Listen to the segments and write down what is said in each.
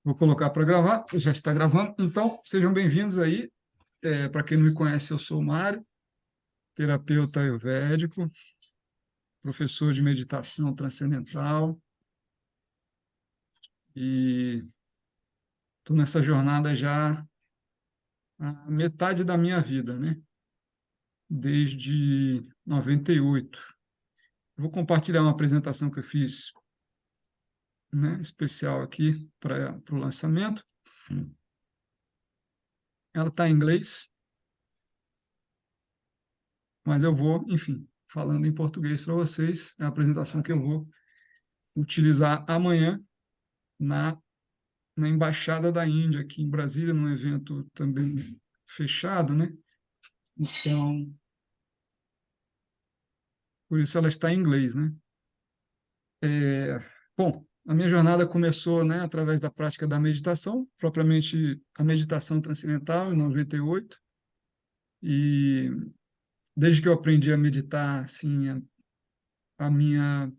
Vou colocar para gravar, já está gravando. Então, sejam bem-vindos aí. Para quem não me conhece, eu sou o Mário, terapeuta ayurvédico, professor de meditação transcendental e estou nessa jornada já a metade da minha vida, né? Desde 98. Vou compartilhar uma apresentação que eu fiz, né, especial aqui para o lançamento. Ela está em inglês, mas eu vou, enfim, falando em português para vocês. É a apresentação que eu vou utilizar amanhã na, na Embaixada da Índia, aqui em Brasília, num evento também fechado, né? Então, por isso ela está em inglês, né? Bom, a minha jornada começou, né, através da prática da meditação, propriamente a meditação transcendental, em 98, e desde que eu aprendi a meditar, assim, a minha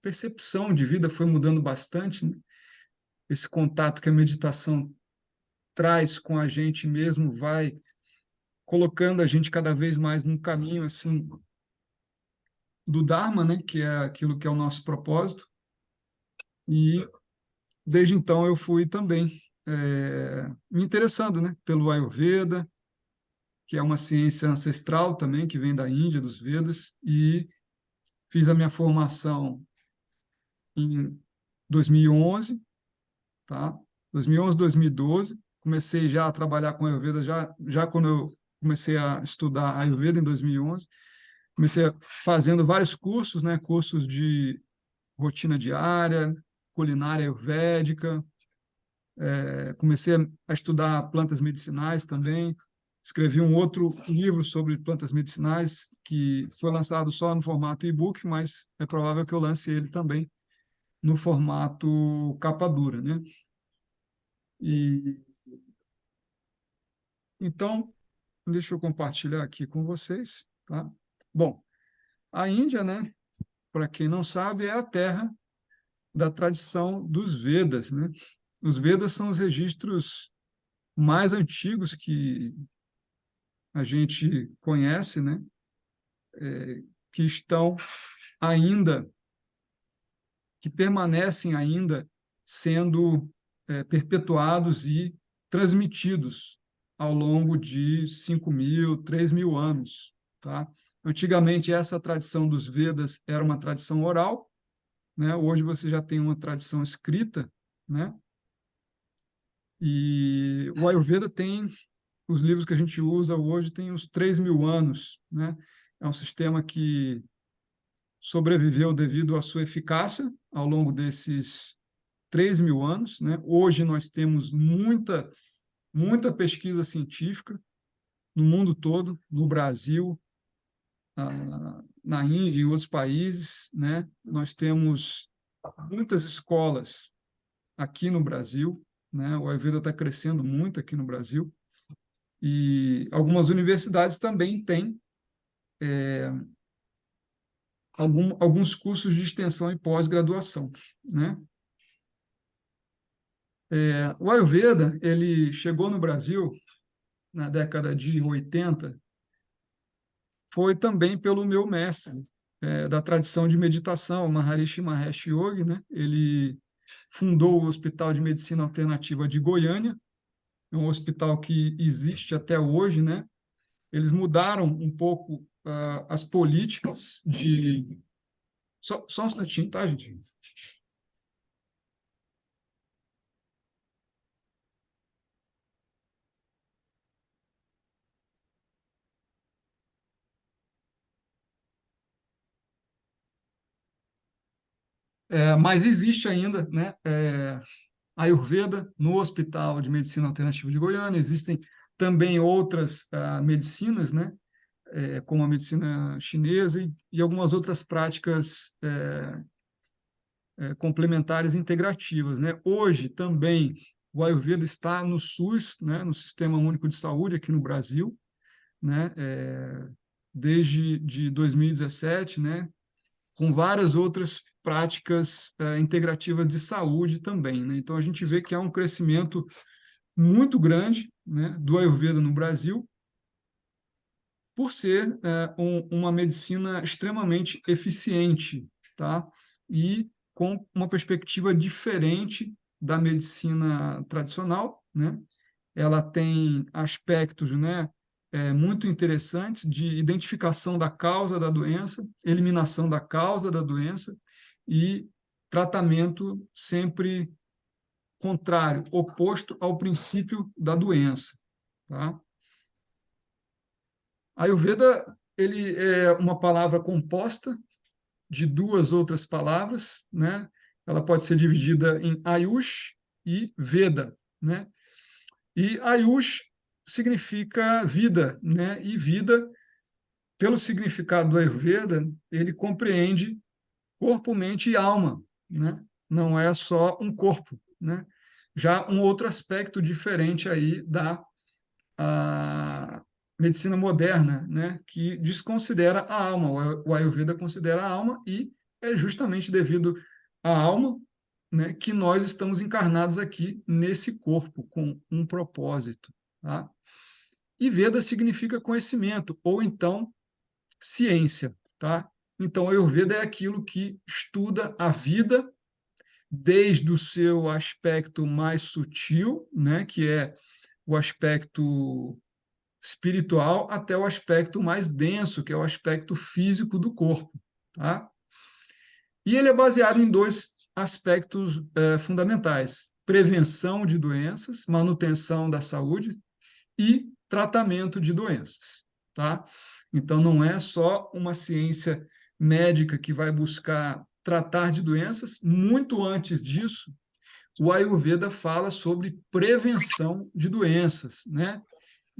percepção de vida foi mudando bastante, né? Esse contato que a meditação traz com a gente mesmo vai colocando a gente cada vez mais num caminho assim do Dharma, né, que é aquilo que é o nosso propósito. E desde então eu fui também me interessando, né, pelo Ayurveda, que é uma ciência ancestral também que vem da Índia, dos Vedas, e fiz a minha formação em 2011, tá? 2011, 2012. Comecei já a trabalhar com Ayurveda já quando eu comecei a estudar Ayurveda em 2011. Comecei fazendo vários cursos, né? Cursos de rotina diária, culinária ayurvédica. Comecei a estudar plantas medicinais também. Escrevi um outro livro sobre plantas medicinais que foi lançado só no formato e-book, mas é provável que eu lance ele também no formato capa dura, né? E então, deixa eu compartilhar aqui com vocês, tá? Bom, a Índia, né, para quem não sabe, é a terra da tradição dos Vedas, né? Os Vedas são os registros mais antigos que a gente conhece, né? Que estão ainda, que permanecem ainda sendo perpetuados e transmitidos ao longo de 5.000, 3.000 anos, tá? Antigamente, essa tradição dos Vedas era uma tradição oral, né? Hoje você já tem uma tradição escrita, né? E o Ayurveda tem, os livros que a gente usa hoje têm uns 3.000 anos, né? É um sistema que sobreviveu devido à sua eficácia ao longo desses 3.000 anos, né? Hoje nós temos muita pesquisa científica no mundo todo, no Brasil, na Índia e em outros países, né? Nós temos muitas escolas aqui no Brasil, né? O Ayurveda está crescendo muito aqui no Brasil e algumas universidades também têm alguns cursos de extensão e pós-graduação, né? O Ayurveda, ele chegou no Brasil na década de 80, foi também pelo meu mestre da tradição de meditação, Maharishi Mahesh Yogi, né? Ele fundou o Hospital de Medicina Alternativa de Goiânia, é um hospital que existe até hoje, né? Eles mudaram um pouco as políticas de... Só um instantinho, tá, gente? Mas existe ainda, né? Ayurveda no Hospital de Medicina Alternativa de Goiânia. Existem também outras medicinas, né? Como a medicina chinesa e algumas outras práticas complementares integrativas, né? Hoje também o Ayurveda está no SUS, né? No Sistema Único de Saúde aqui no Brasil, né? Desde de 2017, né? Com várias outras práticas integrativas de saúde também, né? Então, a gente vê que há um crescimento muito grande, né, do Ayurveda no Brasil, por ser uma medicina extremamente eficiente, tá? E com uma perspectiva diferente da medicina tradicional, né? Ela tem aspectos, né, muito interessantes de identificação da causa da doença, eliminação da causa da doença e tratamento sempre contrário, oposto ao princípio da doença, tá? Ayurveda, ele é uma palavra composta de duas outras palavras, né? Ela pode ser dividida em Ayush e Veda, né? E Ayush significa vida, né? E vida, pelo significado do Ayurveda, ele compreende corpo, mente e alma, né? Não é só um corpo, né? Já um outro aspecto diferente aí da a medicina moderna, né, que desconsidera a alma. O Ayurveda considera a alma e é justamente devido à alma, né, que nós estamos encarnados aqui nesse corpo com um propósito, tá? E Veda significa conhecimento ou então ciência, tá? Então, o Ayurveda é aquilo que estuda a vida desde o seu aspecto mais sutil, né, que é o aspecto espiritual até o aspecto mais denso, que é o aspecto físico do corpo, tá? E ele é baseado em dois aspectos fundamentais: prevenção de doenças, manutenção da saúde e tratamento de doenças, tá? Então, não é só uma ciência médica que vai buscar tratar de doenças, muito antes disso, o Ayurveda fala sobre prevenção de doenças, né?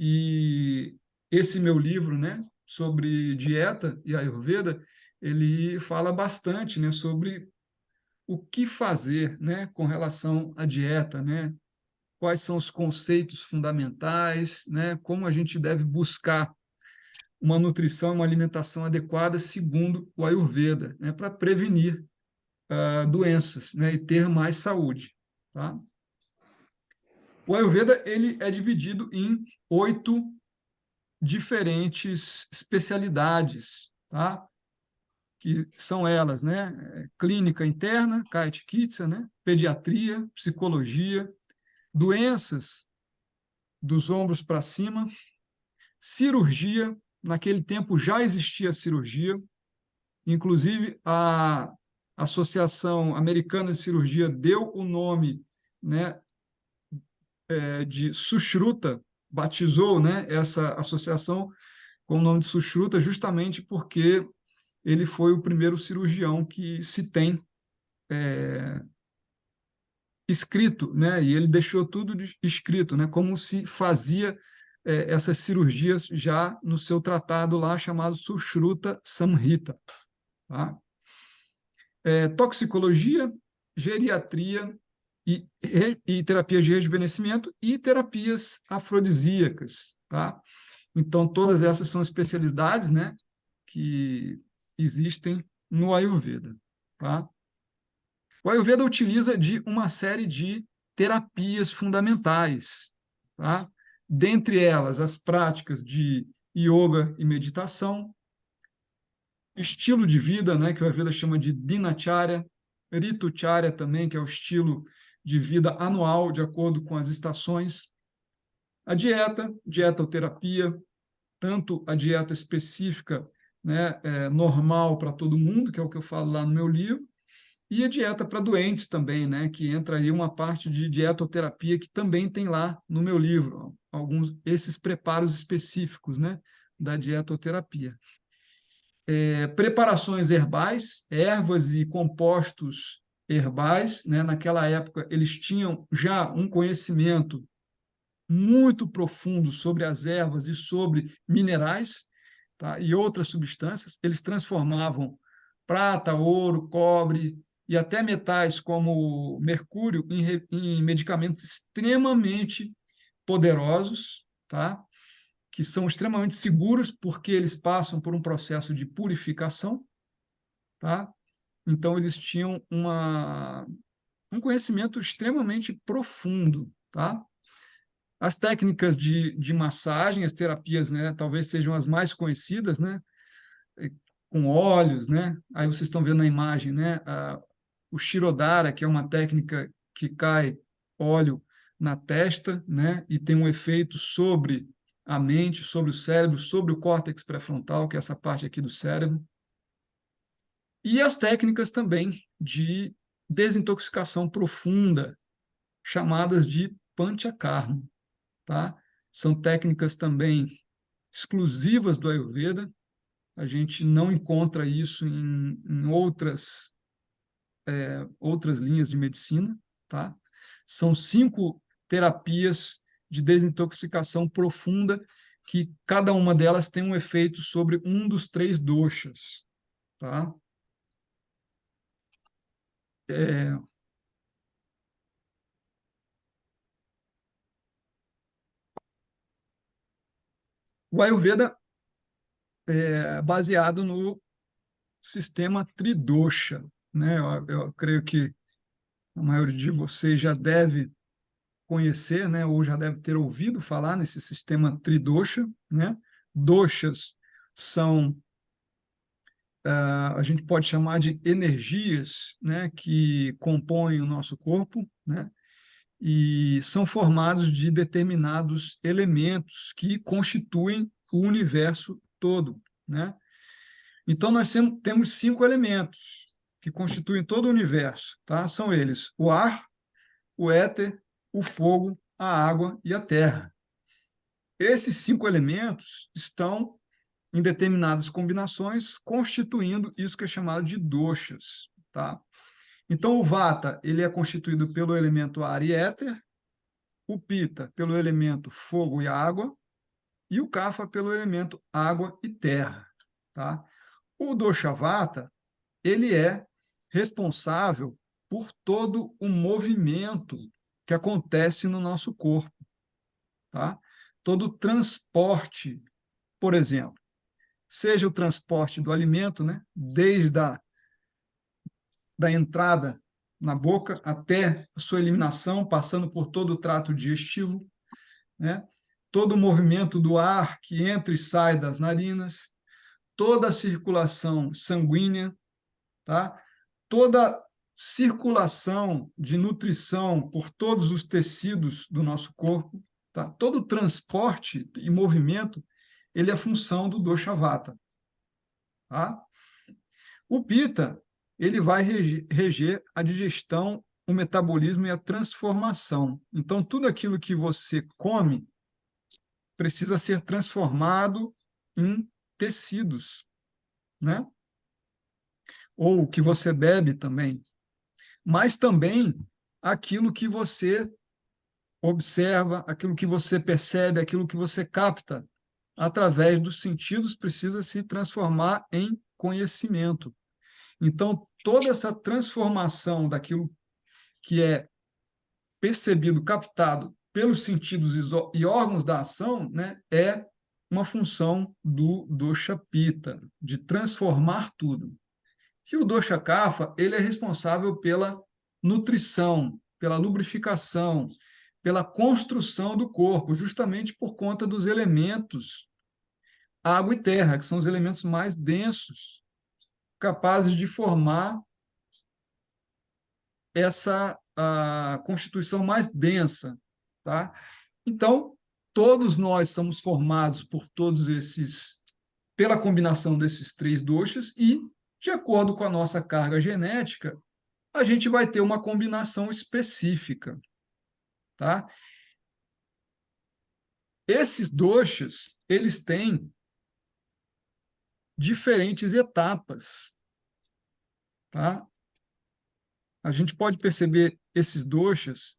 E esse meu livro, né, sobre dieta e Ayurveda, ele fala bastante, né, sobre o que fazer, né, com relação à dieta, né? Quais são os conceitos fundamentais, né? Como a gente deve buscar uma nutrição, uma alimentação adequada segundo o Ayurveda, né, para prevenir doenças, né, e ter mais saúde, tá? O Ayurveda ele é dividido em 8 diferentes especialidades, tá? Que são elas, né? Clínica interna, Kaya Chikitsa, né? Pediatria, psicologia, doenças dos ombros para cima, cirurgia. Naquele tempo já existia cirurgia, inclusive a Associação Americana de Cirurgia deu o nome, né, de Sushruta, batizou, né, essa associação com o nome de Sushruta justamente porque ele foi o primeiro cirurgião que se tem escrito, né? E ele deixou tudo escrito, né? Como se fazia essas cirurgias já no seu tratado lá chamado Sushruta Samhita, tá? Toxicologia, geriatria e terapias de rejuvenescimento e terapias afrodisíacas, tá? Então, todas essas são especialidades, né, que existem no Ayurveda, tá? O Ayurveda utiliza de uma série de terapias fundamentais, tá? Dentre elas, as práticas de yoga e meditação, estilo de vida, né, que o Ayurveda chama de dinacharya, ritucharya também, que é o estilo de vida anual, de acordo com as estações, a dieta, dietoterapia, tanto a dieta específica, né, normal para todo mundo, que é o que eu falo lá no meu livro, e a dieta para doentes também, né, que entra aí uma parte de dietoterapia que também tem lá no meu livro, alguns esses preparos específicos, né, da dietoterapia. Preparações herbais, ervas e compostos herbais, né, naquela época eles tinham já um conhecimento muito profundo sobre as ervas e sobre minerais, tá? E outras substâncias. Eles transformavam prata, ouro, cobre e até metais como mercúrio em medicamentos extremamente poderosos, tá? Que são extremamente seguros porque eles passam por um processo de purificação, tá? Então, eles tinham um conhecimento extremamente profundo, tá? As técnicas de massagem, as terapias, né, talvez sejam as mais conhecidas, né, com óleos, né? Aí vocês estão vendo na imagem, né, o Shirodara, que é uma técnica que cai óleo na testa, né, e tem um efeito sobre a mente, sobre o cérebro, sobre o córtex pré-frontal, que é essa parte aqui do cérebro. E as técnicas também de desintoxicação profunda, chamadas de Panchakarma, tá? São técnicas também exclusivas do Ayurveda. A gente não encontra isso em outras linhas de medicina, tá? São 5 terapias de desintoxicação profunda que cada uma delas tem um efeito sobre um dos 3 doshas, tá? É, o Ayurveda é baseado no sistema Tridosha, né? Eu creio que a maioria de vocês já deve conhecer, né, ou já deve ter ouvido falar nesse sistema Tridosha, né? Doshas são, a gente pode chamar de energias, né, que compõem o nosso corpo, né? E são formados de determinados elementos que constituem o universo todo, né? Então, nós temos 5 elementos que constituem todo o universo, tá? São eles o ar, o éter, o fogo, a água e a terra. Esses 5 elementos estão em determinadas combinações, constituindo isso que é chamado de doshas, tá? Então, o vata, ele é constituído pelo elemento ar e éter, o pita pelo elemento fogo e água, e o kapha pelo elemento água e terra, tá? O dosha vata, ele é responsável por todo o movimento que acontece no nosso corpo, tá? Todo o transporte, por exemplo, seja o transporte do alimento, né, desde da entrada na boca até a sua eliminação, passando por todo o trato digestivo, né? Todo o movimento do ar que entra e sai das narinas, toda a circulação sanguínea, tá? Toda circulação de nutrição por todos os tecidos do nosso corpo, tá? Todo o transporte e movimento, ele é função do dosha vata, tá? O pita, ele vai reger a digestão, o metabolismo e a transformação. Então, tudo aquilo que você come precisa ser transformado em tecidos, né? Ou que você bebe também, mas também aquilo que você observa, aquilo que você percebe, aquilo que você capta através dos sentidos precisa se transformar em conhecimento. Então, toda essa transformação daquilo que é percebido, captado pelos sentidos e órgãos da ação, né, é uma função do dosha pita, de transformar tudo. E o dosha kapha, ele é responsável pela nutrição, pela lubrificação, pela construção do corpo, justamente por conta dos elementos água e terra, que são os elementos mais densos, capazes de formar essa a constituição mais densa, tá? Então, todos nós somos formados por todos esses, pela combinação desses 3 doshas e, de acordo com a nossa carga genética, a gente vai ter uma combinação específica, tá? Esses doshas, eles têm diferentes etapas, tá? A gente pode perceber esses doshas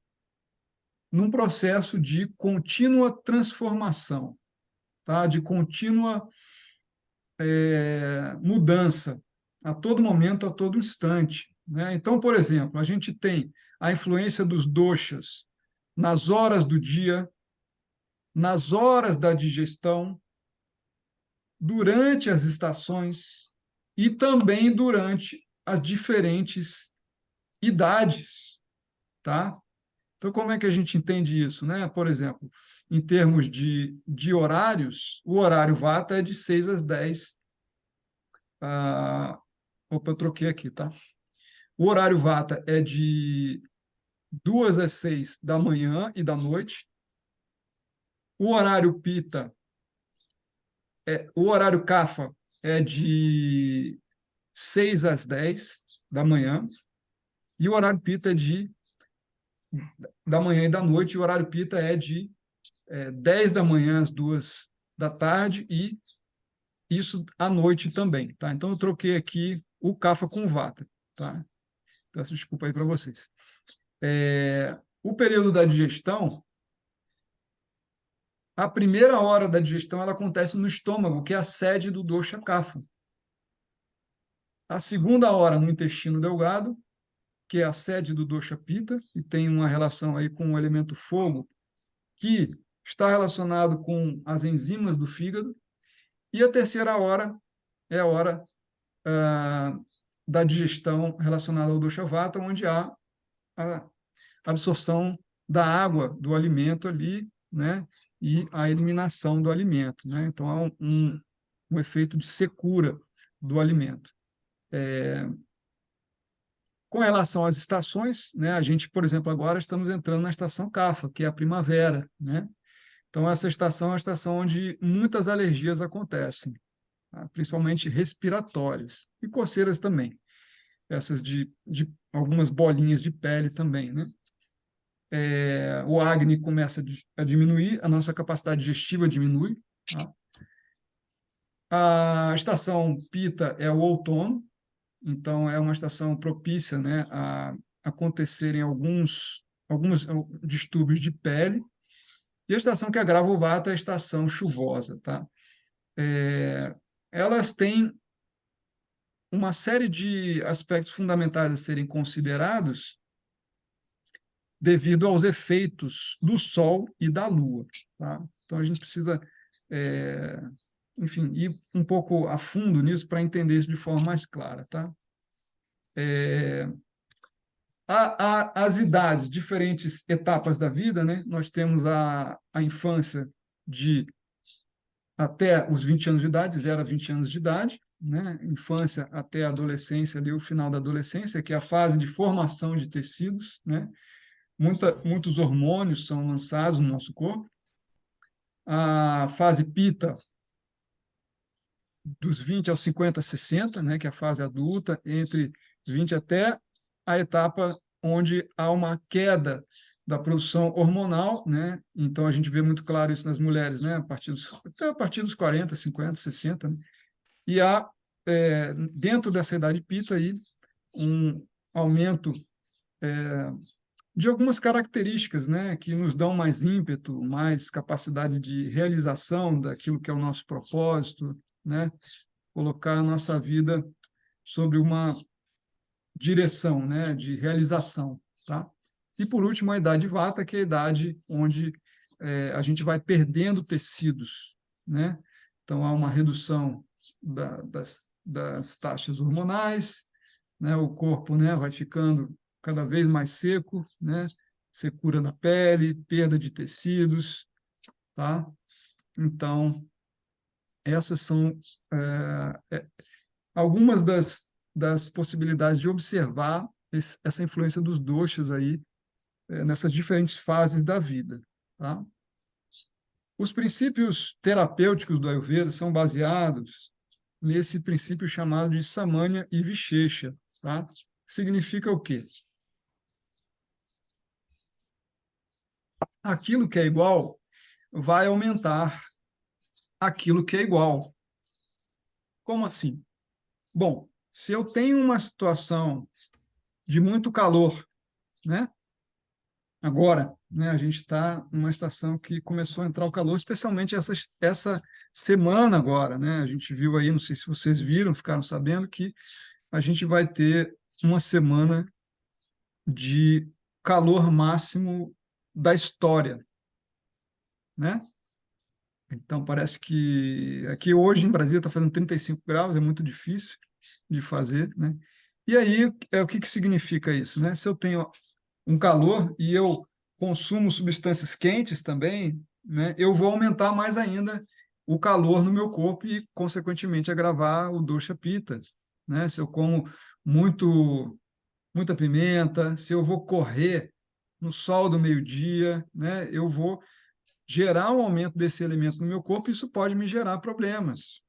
num processo de contínua transformação, tá? De contínua mudança a todo momento, a todo instante, né? Então, por exemplo, a gente tem a influência dos doshas nas horas do dia, nas horas da digestão, durante as estações e também durante as diferentes idades, tá? Então, como é que a gente entende isso, né? Por exemplo, em termos de horários, o horário Vata é de 6 às 10. Opa, eu troquei aqui, tá? O horário Vata é de 2 às 6 da manhã e da noite. O horário Pita, o horário Kapha é de 6 às 10 da manhã. E o horário Pita é da manhã e da noite. E o horário Pita é de 10 da manhã às 2 da tarde e isso à noite também, tá? Então eu troquei aqui o Kapha com o Vata, tá? Peço desculpa aí para vocês. O período da digestão, a primeira hora da digestão ela acontece no estômago, que é a sede do dosha Kapha. A segunda hora no intestino delgado, que é a sede do dosha Pitta, e tem uma relação aí com o elemento fogo, que está relacionado com as enzimas do fígado. E a terceira hora é a hora da digestão relacionada ao dosha Vata, onde há a absorção da água do alimento ali, né? E a eliminação do alimento, né? Então, há um efeito de secura do alimento. Com relação às estações, né? A gente, por exemplo, agora estamos entrando na estação Kapha, que é a primavera, né? Então, essa estação é a estação onde muitas alergias acontecem, tá? Principalmente respiratórias e coceiras também. Essas de algumas bolinhas de pele também, né? O Agni começa a diminuir, a nossa capacidade digestiva diminui, tá? A estação Pita é o outono, então é uma estação propícia, né, a acontecerem alguns distúrbios de pele. E a estação que agrava o Vata é a estação chuvosa, tá? Elas têm uma série de aspectos fundamentais a serem considerados devido aos efeitos do Sol e da Lua, tá? Então a gente precisa, é, enfim, ir um pouco a fundo nisso para entender isso de forma mais clara, tá? As idades, diferentes etapas da vida, né? Nós temos a infância de até os 20 anos de idade, 0 a 20 anos de idade, né? Infância até a adolescência, ali o final da adolescência, que é a fase de formação de tecidos, né? Muitos hormônios são lançados no nosso corpo. A fase Pita, dos 20 aos 50, 60, né, que é a fase adulta, entre 20 até a etapa onde há uma queda da produção hormonal, né? Então a gente vê muito claro isso nas mulheres, né? Até a partir dos 40, 50, 60, né? E há dentro dessa idade Pita aí um aumento de algumas características, né, que nos dão mais ímpeto, mais capacidade de realização daquilo que é o nosso propósito, né? Colocar a nossa vida sobre uma direção, né, de realização, tá? E por último, a idade Vata, que é a idade onde a gente vai perdendo tecidos, né? Então há uma redução das taxas hormonais, né? O corpo, né, vai ficando cada vez mais seco, né? Secura na pele, perda de tecidos, tá? Então essas são algumas das possibilidades de observar essa influência dos doshas aí nessas diferentes fases da vida, tá? Os princípios terapêuticos do Ayurveda são baseados nesse princípio chamado de Samanya e Vishesha, tá? Significa o quê? Aquilo que é igual vai aumentar aquilo que é igual. Como assim? Bom, se eu tenho uma situação de muito calor, né? Agora, né, a gente está numa estação que começou a entrar o calor, especialmente essa semana agora, né? A gente viu aí, não sei se vocês viram, ficaram sabendo que a gente vai ter uma semana de calor máximo da história, né? Então parece que aqui hoje em Brasília está fazendo 35 graus, é muito difícil de fazer, né? E aí, o que que significa isso, né? Se eu tenho um calor e eu consumo substâncias quentes também, né, eu vou aumentar mais ainda o calor no meu corpo e, consequentemente, agravar o dosha pitta, né? Se eu como muita pimenta, se eu vou correr no sol do meio-dia, né, eu vou gerar um aumento desse elemento no meu corpo, e isso pode me gerar problemas,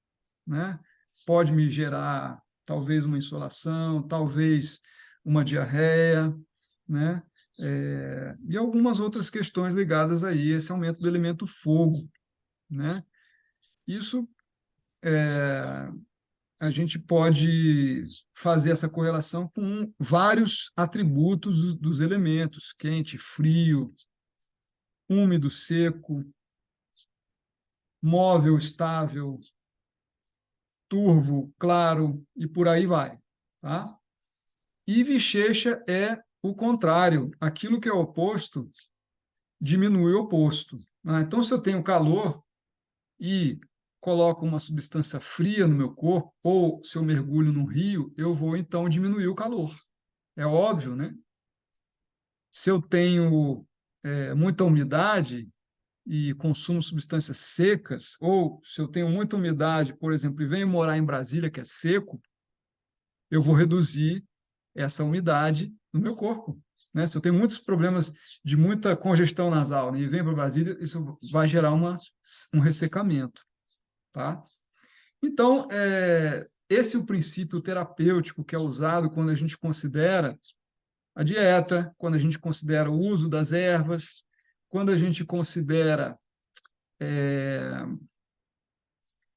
né? Pode me gerar talvez uma insolação, talvez uma diarreia, né? E algumas outras questões ligadas aí a esse aumento do elemento fogo, né? Isso a gente pode fazer essa correlação com vários atributos dos elementos: quente, frio, úmido, seco, móvel, estável, turvo, claro, e por aí vai, tá? E Vichecha é o contrário. Aquilo que é oposto diminui o oposto, né? Então, se eu tenho calor e coloco uma substância fria no meu corpo, ou se eu mergulho no rio, eu vou então diminuir o calor. É óbvio, né? Se eu tenho muita umidade e consumo substâncias secas, ou se eu tenho muita umidade, por exemplo, e venho morar em Brasília, que é seco, eu vou reduzir essa umidade no meu corpo, né? Se eu tenho muitos problemas de muita congestão nasal, né, e venho para Brasília, isso vai gerar um ressecamento, tá? Então, esse é o princípio terapêutico que é usado quando a gente considera a dieta, quando a gente considera o uso das ervas, quando a gente considera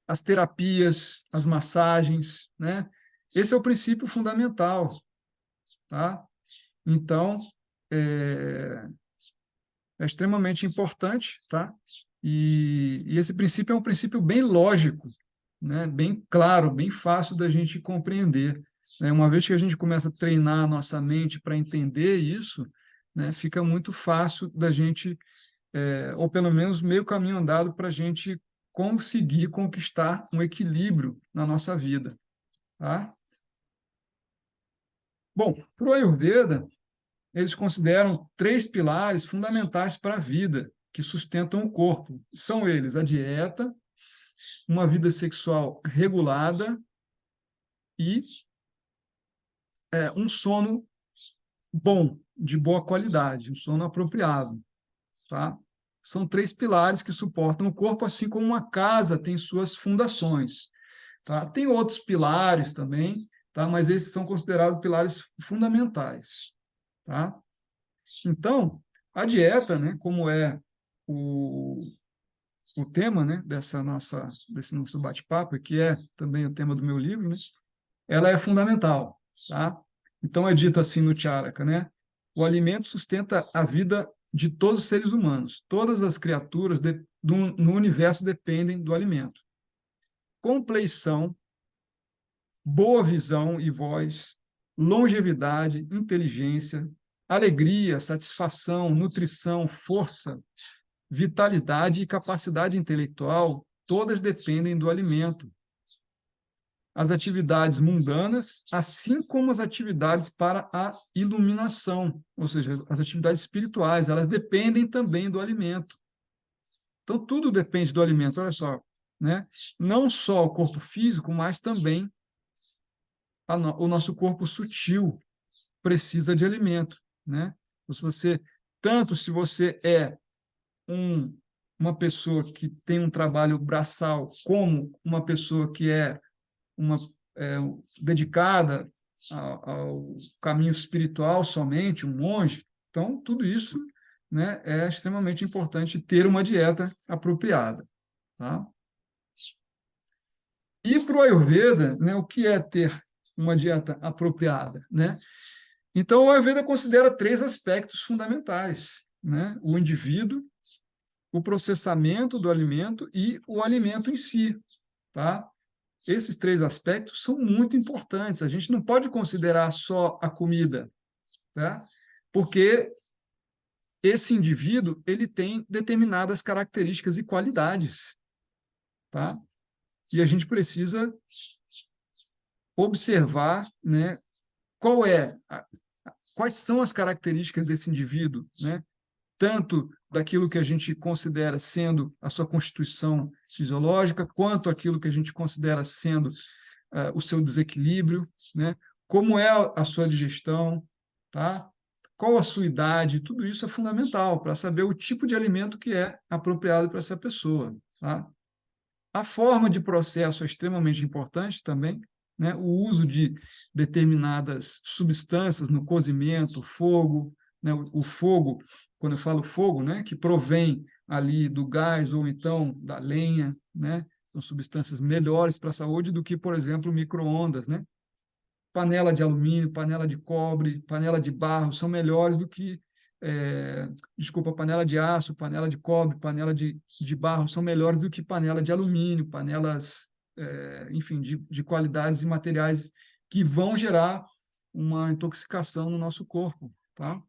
as terapias, as massagens, né? Esse é o princípio fundamental, tá? Então, é, é extremamente importante, tá? E esse princípio é um princípio bem lógico, né? Bem claro, bem fácil da gente compreender, né? Uma vez que a gente começa a treinar a nossa mente para entender isso, né? Fica muito fácil da gente, ou pelo menos meio caminho andado para a gente conseguir conquistar um equilíbrio na nossa vida, tá? Bom, para o Ayurveda, eles consideram três pilares fundamentais para a vida que sustentam o corpo. São eles a dieta, uma vida sexual regulada e um sono bom, de boa qualidade, um sono apropriado, tá? São três pilares que suportam o corpo, assim como uma casa tem suas fundações, tá? Tem outros pilares também, tá? Mas esses são considerados pilares fundamentais, tá? Então, a dieta, né, como é o, o tema, né, desse nosso bate-papo, que é também o tema do meu livro, né, ela é fundamental, tá? Então é dito assim no Charaka, né? O alimento sustenta a vida de todos os seres humanos. Todas as criaturas no universo dependem do alimento. Compleição, boa visão e voz, longevidade, inteligência, alegria, satisfação, nutrição, força, vitalidade e capacidade intelectual, todas dependem do alimento. As atividades mundanas, assim como as atividades para a iluminação, ou seja, as atividades espirituais, elas dependem também do alimento. Então, tudo depende do alimento, olha só, né? Não só o corpo físico, mas também o nosso corpo sutil precisa de alimento, né? Se você, tanto se você é um, uma pessoa que tem um trabalho braçal, como uma pessoa que é uma é, dedicada ao caminho espiritual somente, um monge. Então, tudo isso, né, é extremamente importante ter uma dieta apropriada, tá? E para o Ayurveda, né, o que é ter uma dieta apropriada, né? Então, o Ayurveda considera três aspectos fundamentais, né? O indivíduo, o processamento do alimento e o alimento em si, tá? Esses três aspectos são muito importantes. A gente não pode considerar só a comida, tá? Porque esse indivíduo ele tem determinadas características e qualidades, tá? E a gente precisa observar, né, quais são as características desse indivíduo, né? Tanto daquilo que a gente considera sendo a sua constituição fisiológica, quanto aquilo que a gente considera sendo o seu desequilíbrio, né? Como é a sua digestão, tá? Qual a sua idade, tudo isso é fundamental para saber o tipo de alimento que é apropriado para essa pessoa, tá? A forma de processo é extremamente importante também, né? O uso de determinadas substâncias no cozimento, fogo, né? O fogo, quando eu falo fogo, né? Que provém ali do gás ou então da lenha, né? São substâncias melhores para a saúde do que, por exemplo, micro-ondas, né? Panela de alumínio, panela de cobre, panela de barro são melhores do que, desculpa, panela de aço, panela de cobre, panela de barro são melhores do que panela de alumínio, panelas, enfim, de qualidades e materiais que vão gerar uma intoxicação no nosso corpo, tá?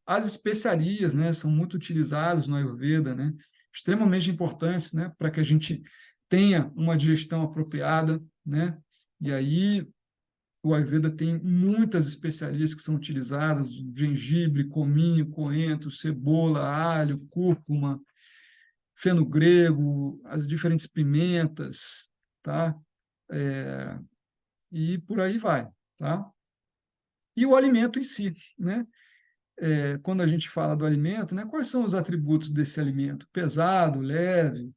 As especiarias, né, são muito utilizadas no Ayurveda, né? Extremamente importantes, né, para que a gente tenha uma digestão apropriada, né? E aí o Ayurveda tem muitas especiarias que são utilizadas, gengibre, cominho, coentro, cebola, alho, cúrcuma, feno-grego, as diferentes pimentas, tá? E por aí vai, tá? E o alimento em si, né? Quando a gente fala do alimento, né? Quais são os atributos desse alimento? Pesado, leve,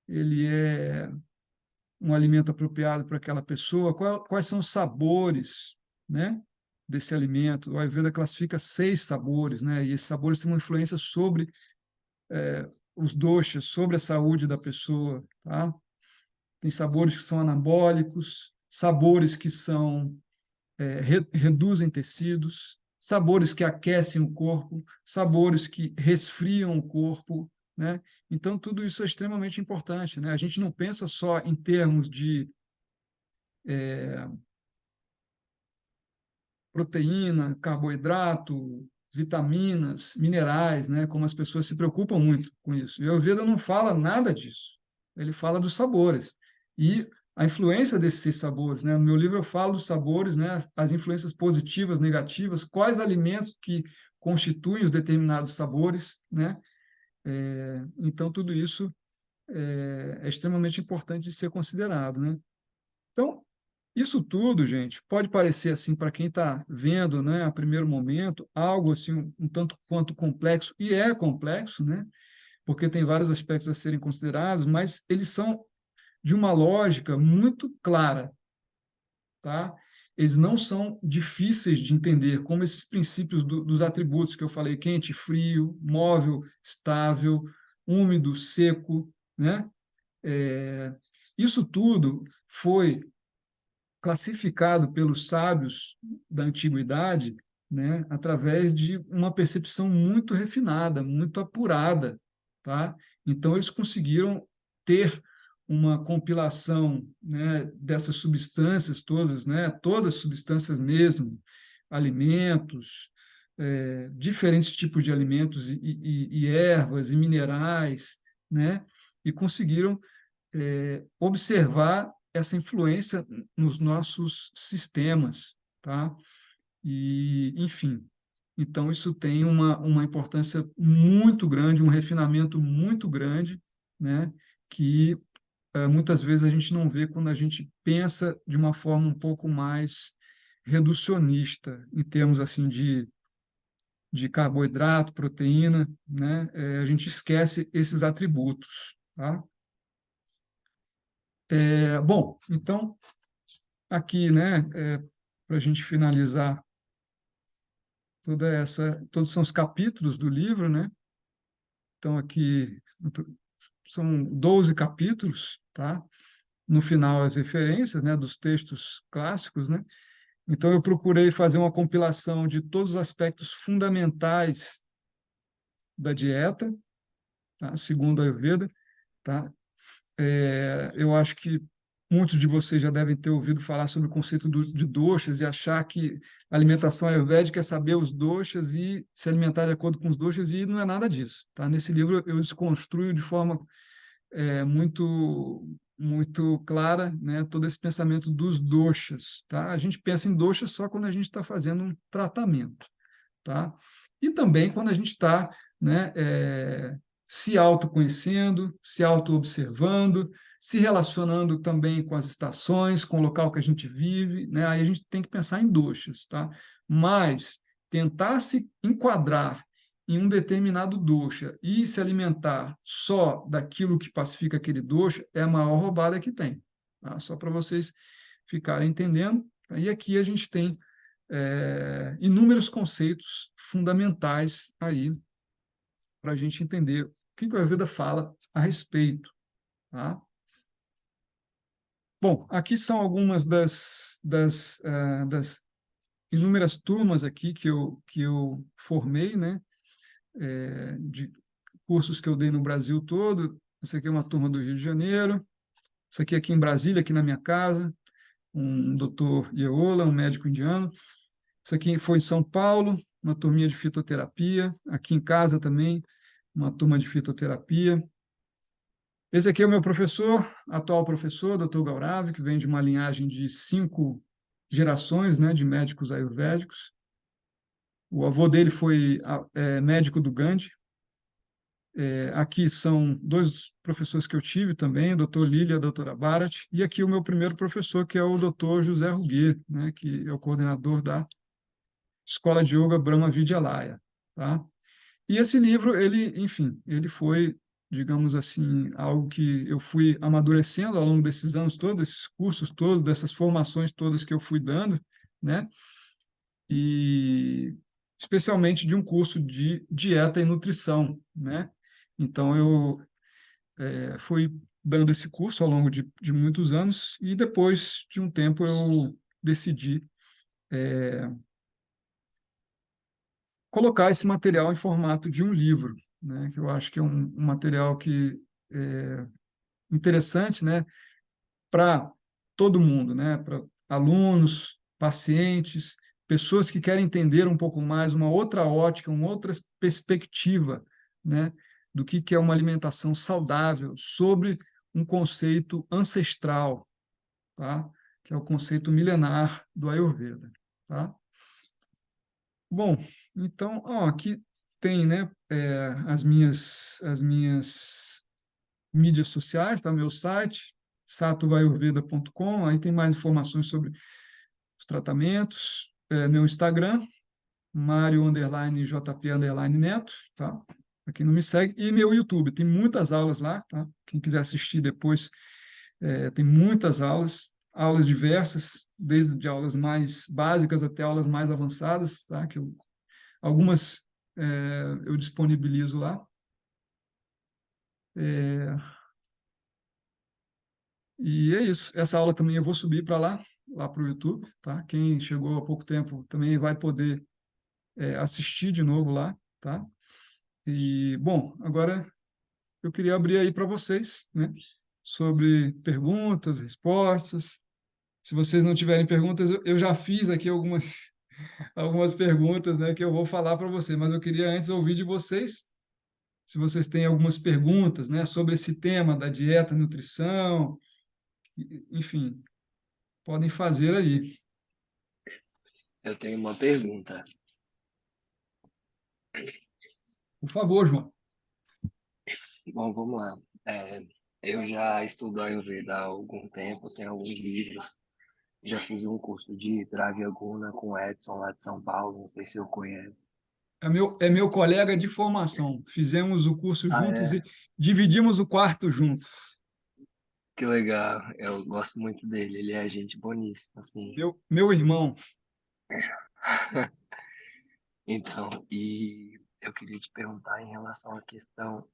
ele é um alimento apropriado para aquela pessoa, quais são os sabores, né, desse alimento. O Ayurveda classifica 6 sabores, né, e esses sabores têm uma influência sobre os doshas, sobre a saúde da pessoa, tá? Tem sabores que são anabólicos, sabores que são reduzem tecidos, sabores que aquecem o corpo, sabores que resfriam o corpo, né? Então, tudo isso é extremamente importante, né? A gente não pensa só em termos de proteína, carboidrato, vitaminas, minerais, né? Como as pessoas se preocupam muito com isso. E o Ayurveda não fala nada disso. Ele fala dos sabores e a influência desses sabores, né? No meu livro eu falo dos sabores, né? As influências positivas, negativas, quais alimentos que constituem os determinados sabores, né? Então tudo isso é extremamente importante de ser considerado, né? Então, isso tudo, gente, pode parecer assim para quem está vendo, né, a primeiro momento, algo assim um tanto quanto complexo, e é complexo, né, porque tem vários aspectos a serem considerados, mas eles são de uma lógica muito clara, tá? Eles não são difíceis de entender, como esses princípios dos atributos que eu falei, quente, frio, móvel, estável, úmido, seco, né? Isso tudo foi classificado pelos sábios da antiguidade, né, através de uma percepção muito refinada, muito apurada, tá? Então eles conseguiram ter uma compilação, né, dessas substâncias todas, né, todas substâncias mesmo, alimentos, diferentes tipos de alimentos e ervas e minerais, né, e conseguiram observar essa influência nos nossos sistemas, tá? E, enfim, então isso tem uma importância muito grande, um refinamento muito grande, né? Que muitas vezes a gente não vê quando a gente pensa de uma forma um pouco mais reducionista, em termos assim de carboidrato, proteína, né? A gente esquece esses atributos, tá? Bom, então aqui, né, para a gente finalizar todos são os capítulos do livro, né? Então aqui são 12 capítulos, tá? No final as referências, né, dos textos clássicos, né? Então eu procurei fazer uma compilação de todos os aspectos fundamentais da dieta, tá? Segundo a Ayurveda, tá? Eu acho que muitos de vocês já devem ter ouvido falar sobre o conceito de doshas e achar que a alimentação ayurvédica é saber os doshas e se alimentar de acordo com os doshas, e não é nada disso. Tá? Nesse livro eu desconstruo de forma muito muito clara, né, todo esse pensamento dos doshas, tá? A gente pensa em doshas só quando a gente está fazendo um tratamento, tá? E também quando a gente está, né, se autoconhecendo, se auto-observando, se relacionando também com as estações, com o local que a gente vive, né? Aí a gente tem que pensar em doshas, tá? Mas tentar se enquadrar em um determinado dosha e se alimentar só daquilo que pacifica aquele dosha é a maior roubada que tem, tá? Só para vocês ficarem entendendo. E aqui a gente tem inúmeros conceitos fundamentais aí para a gente entender o que a Ayurveda fala a respeito, tá? Bom, aqui são algumas das inúmeras turmas aqui que eu formei, né? De cursos que eu dei no Brasil todo. Essa aqui é uma turma do Rio de Janeiro. Isso aqui em Brasília, aqui na minha casa, um doutor Yeola, um médico indiano. Isso aqui foi em São Paulo, uma turminha de fitoterapia. Aqui em casa também, uma turma de fitoterapia. Esse aqui é o meu professor, atual professor, Dr. Gaurav, que vem de uma linhagem de 5 gerações, né, de médicos ayurvédicos. O avô dele foi médico do Gandhi. Aqui são 2 professores que eu tive também, o Dr. Lília e a doutora Bharat, e aqui o meu primeiro professor, que é o Dr. José Ruguet, né, que é o coordenador da Escola de Yoga Brahma Vidyalaya, tá? E esse livro, enfim, ele foi, digamos assim, algo que eu fui amadurecendo ao longo desses anos todos, esses cursos todos, dessas formações todas que eu fui dando, né? E especialmente de um curso de dieta e nutrição, né? Então eu fui dando esse curso ao longo de muitos anos e depois de um tempo eu decidi colocar esse material em formato de um livro, né? Que eu acho que é um material que é interessante, né? Para todo mundo, né? Para alunos, pacientes, pessoas que querem entender um pouco mais, uma outra ótica, uma outra perspectiva, né? Do que é uma alimentação saudável sobre um conceito ancestral, tá? Que é o conceito milenar do Ayurveda, tá? Bom, então, ó, aqui tem, né, as minhas mídias sociais, tá? Meu site, satuvayurveda.com, aí tem mais informações sobre os tratamentos, meu Instagram, Mario_JP_Neto, tá? Para quem não me segue, e meu YouTube, tem muitas aulas lá, tá? Quem quiser assistir depois, tem muitas aulas, aulas diversas, desde de aulas mais básicas até aulas mais avançadas, tá? Algumas eu disponibilizo lá. É, e é isso. Essa aula também eu vou subir para lá para o YouTube, tá? Quem chegou há pouco tempo também vai poder assistir de novo lá, tá? E, bom, agora eu queria abrir aí para vocês, né? Sobre perguntas, respostas. Se vocês não tiverem perguntas, eu já fiz aqui algumas perguntas, né, que eu vou falar para você, mas eu queria antes ouvir de vocês, se vocês têm algumas perguntas, né, sobre esse tema da dieta e nutrição, enfim, podem fazer aí. Eu tenho uma pergunta. Por favor, João. Bom, vamos lá. Eu já estudo Ayurveda há algum tempo, tenho alguns livros. Já fiz um curso de Dravyaguna com o Edson lá de São Paulo, não sei se eu conheço. É meu colega de formação. Fizemos o curso Ah, juntos e é? dividimos o quarto juntos. Que legal. Eu gosto muito dele. Ele é gente boníssima, assim. Meu irmão. Então, e eu queria te perguntar em relação à questão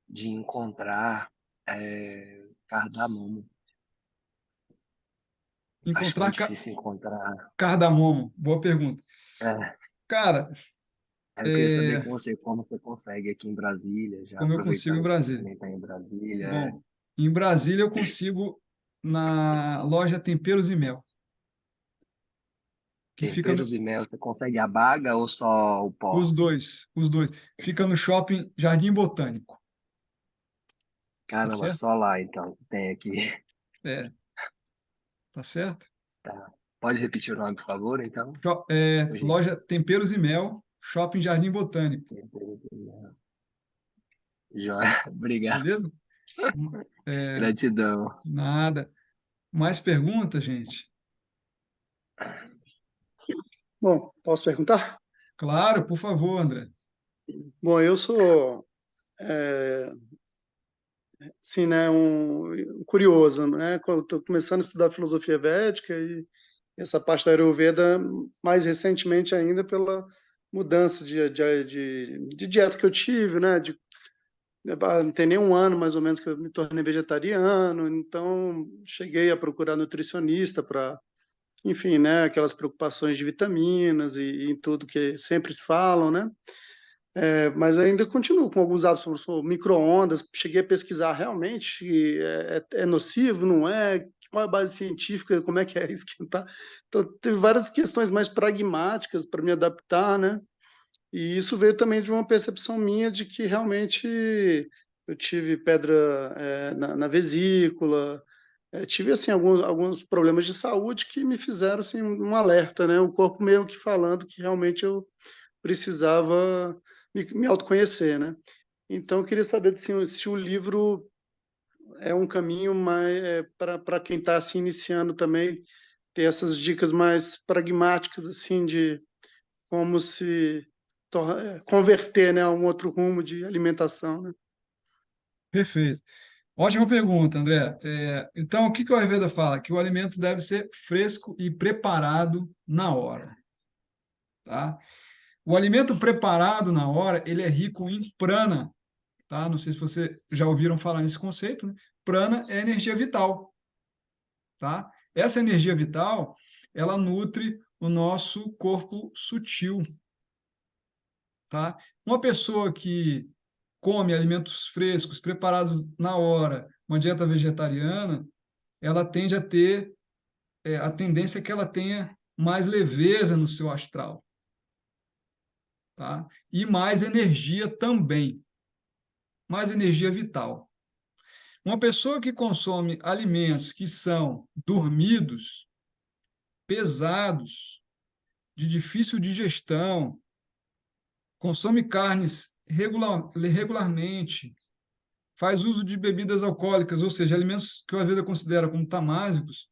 de encontrar cardamomo. Acho Encontrar muito difícil encontrar. cardamomo. Boa pergunta. É, Cara, eu queria saber é, com você como você consegue aqui em Brasília, já como eu consigo em aproveitando que você Brasília? também está em Brasília. Bom, em Brasília eu consigo na loja Temperos e Mel, que fica Temperos e mel, você consegue a baga ou só o pó? os dois. Fica no shopping Jardim Botânico. Tá Caramba, certo? só lá então tem aqui. É, tá certo? Tá. Pode repetir o nome, por favor, então? Por gentileza. Loja Temperos e Mel, Shopping Jardim Botânico. Joia. Obrigado. Beleza? É, Gratidão. nada. Mais perguntas, gente? Bom, posso perguntar? Claro, por favor, André. Bom, eu sou, é, assim, né, um curioso, né? Estou começando a estudar filosofia védica e essa parte da Ayurveda mais recentemente ainda pela mudança de dieta que eu tive, né? Não tem nem um ano mais ou menos que eu me tornei vegetariano, então cheguei a procurar nutricionista para, enfim, né? Aquelas preocupações de vitaminas e tudo que sempre se falam, né? Mas ainda continuo com alguns hábitos, como micro-ondas. Cheguei a pesquisar realmente é nocivo, não é? Qual é a base científica? Como é que é esquentar? Então, teve várias questões mais pragmáticas para me adaptar, né? E isso veio também de uma percepção minha de que realmente eu tive pedra na vesícula, tive assim alguns problemas de saúde que me fizeram assim um alerta, né? O corpo meio que falando que realmente eu precisava me autoconhecer, né? Então, eu queria saber assim, se o livro é um caminho mais para quem está se iniciando também, ter essas dicas mais pragmáticas, assim, de como se converter, né, a um outro rumo de alimentação, né? Perfeito. Ótima pergunta, André. Então, o que que o Ayurveda fala? Que o alimento deve ser fresco e preparado na hora, tá? O alimento preparado na hora, ele é rico em prana, tá? Não sei se você já ouviram falar nesse conceito, né? Prana é energia vital, tá? Essa energia vital, ela nutre o nosso corpo sutil, tá? Uma pessoa que come alimentos frescos, preparados na hora, uma dieta vegetariana, ela tende a ter, a tendência é que ela tenha mais leveza no seu astral, tá? E mais energia também, mais energia vital. Uma pessoa que consome alimentos que são dormidos, pesados, de difícil digestão, consome carnes regularmente, faz uso de bebidas alcoólicas, ou seja, alimentos que a vida considera como tamásicos,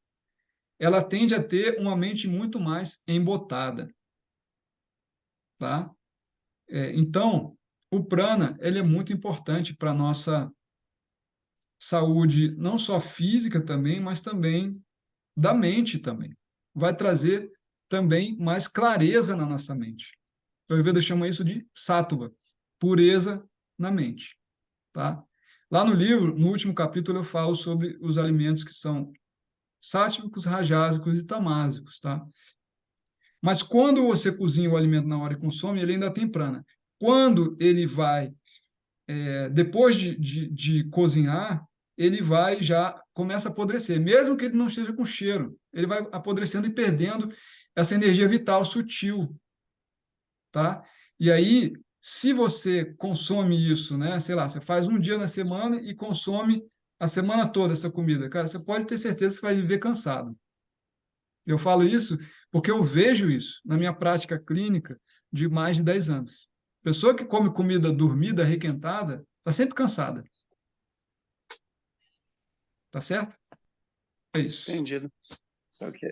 ela tende a ter uma mente muito mais embotada, tá? Então, o prana, ele é muito importante para a nossa saúde, não só física também, mas também da mente também. Vai trazer também mais clareza na nossa mente. O Ayurveda chama isso de sattva, pureza na mente, tá? Lá no livro, no último capítulo, eu falo sobre os alimentos que são sáttvicos, rajásicos e tamásicos, tá? Mas quando você cozinha o alimento na hora e consome, ele ainda tem prana. Quando ele vai, depois de cozinhar, ele vai já começa a apodrecer, mesmo que ele não esteja com cheiro, ele vai apodrecendo e perdendo essa energia vital sutil, tá? E aí, se você consome isso, né, sei lá, você faz um dia na semana e consome a semana toda essa comida, cara, você pode ter certeza que você vai viver cansado. Eu falo isso porque eu vejo isso na minha prática clínica de mais de 10 anos. Pessoa que come comida dormida, requentada, está sempre cansada, tá certo? É isso. Entendido. Ok.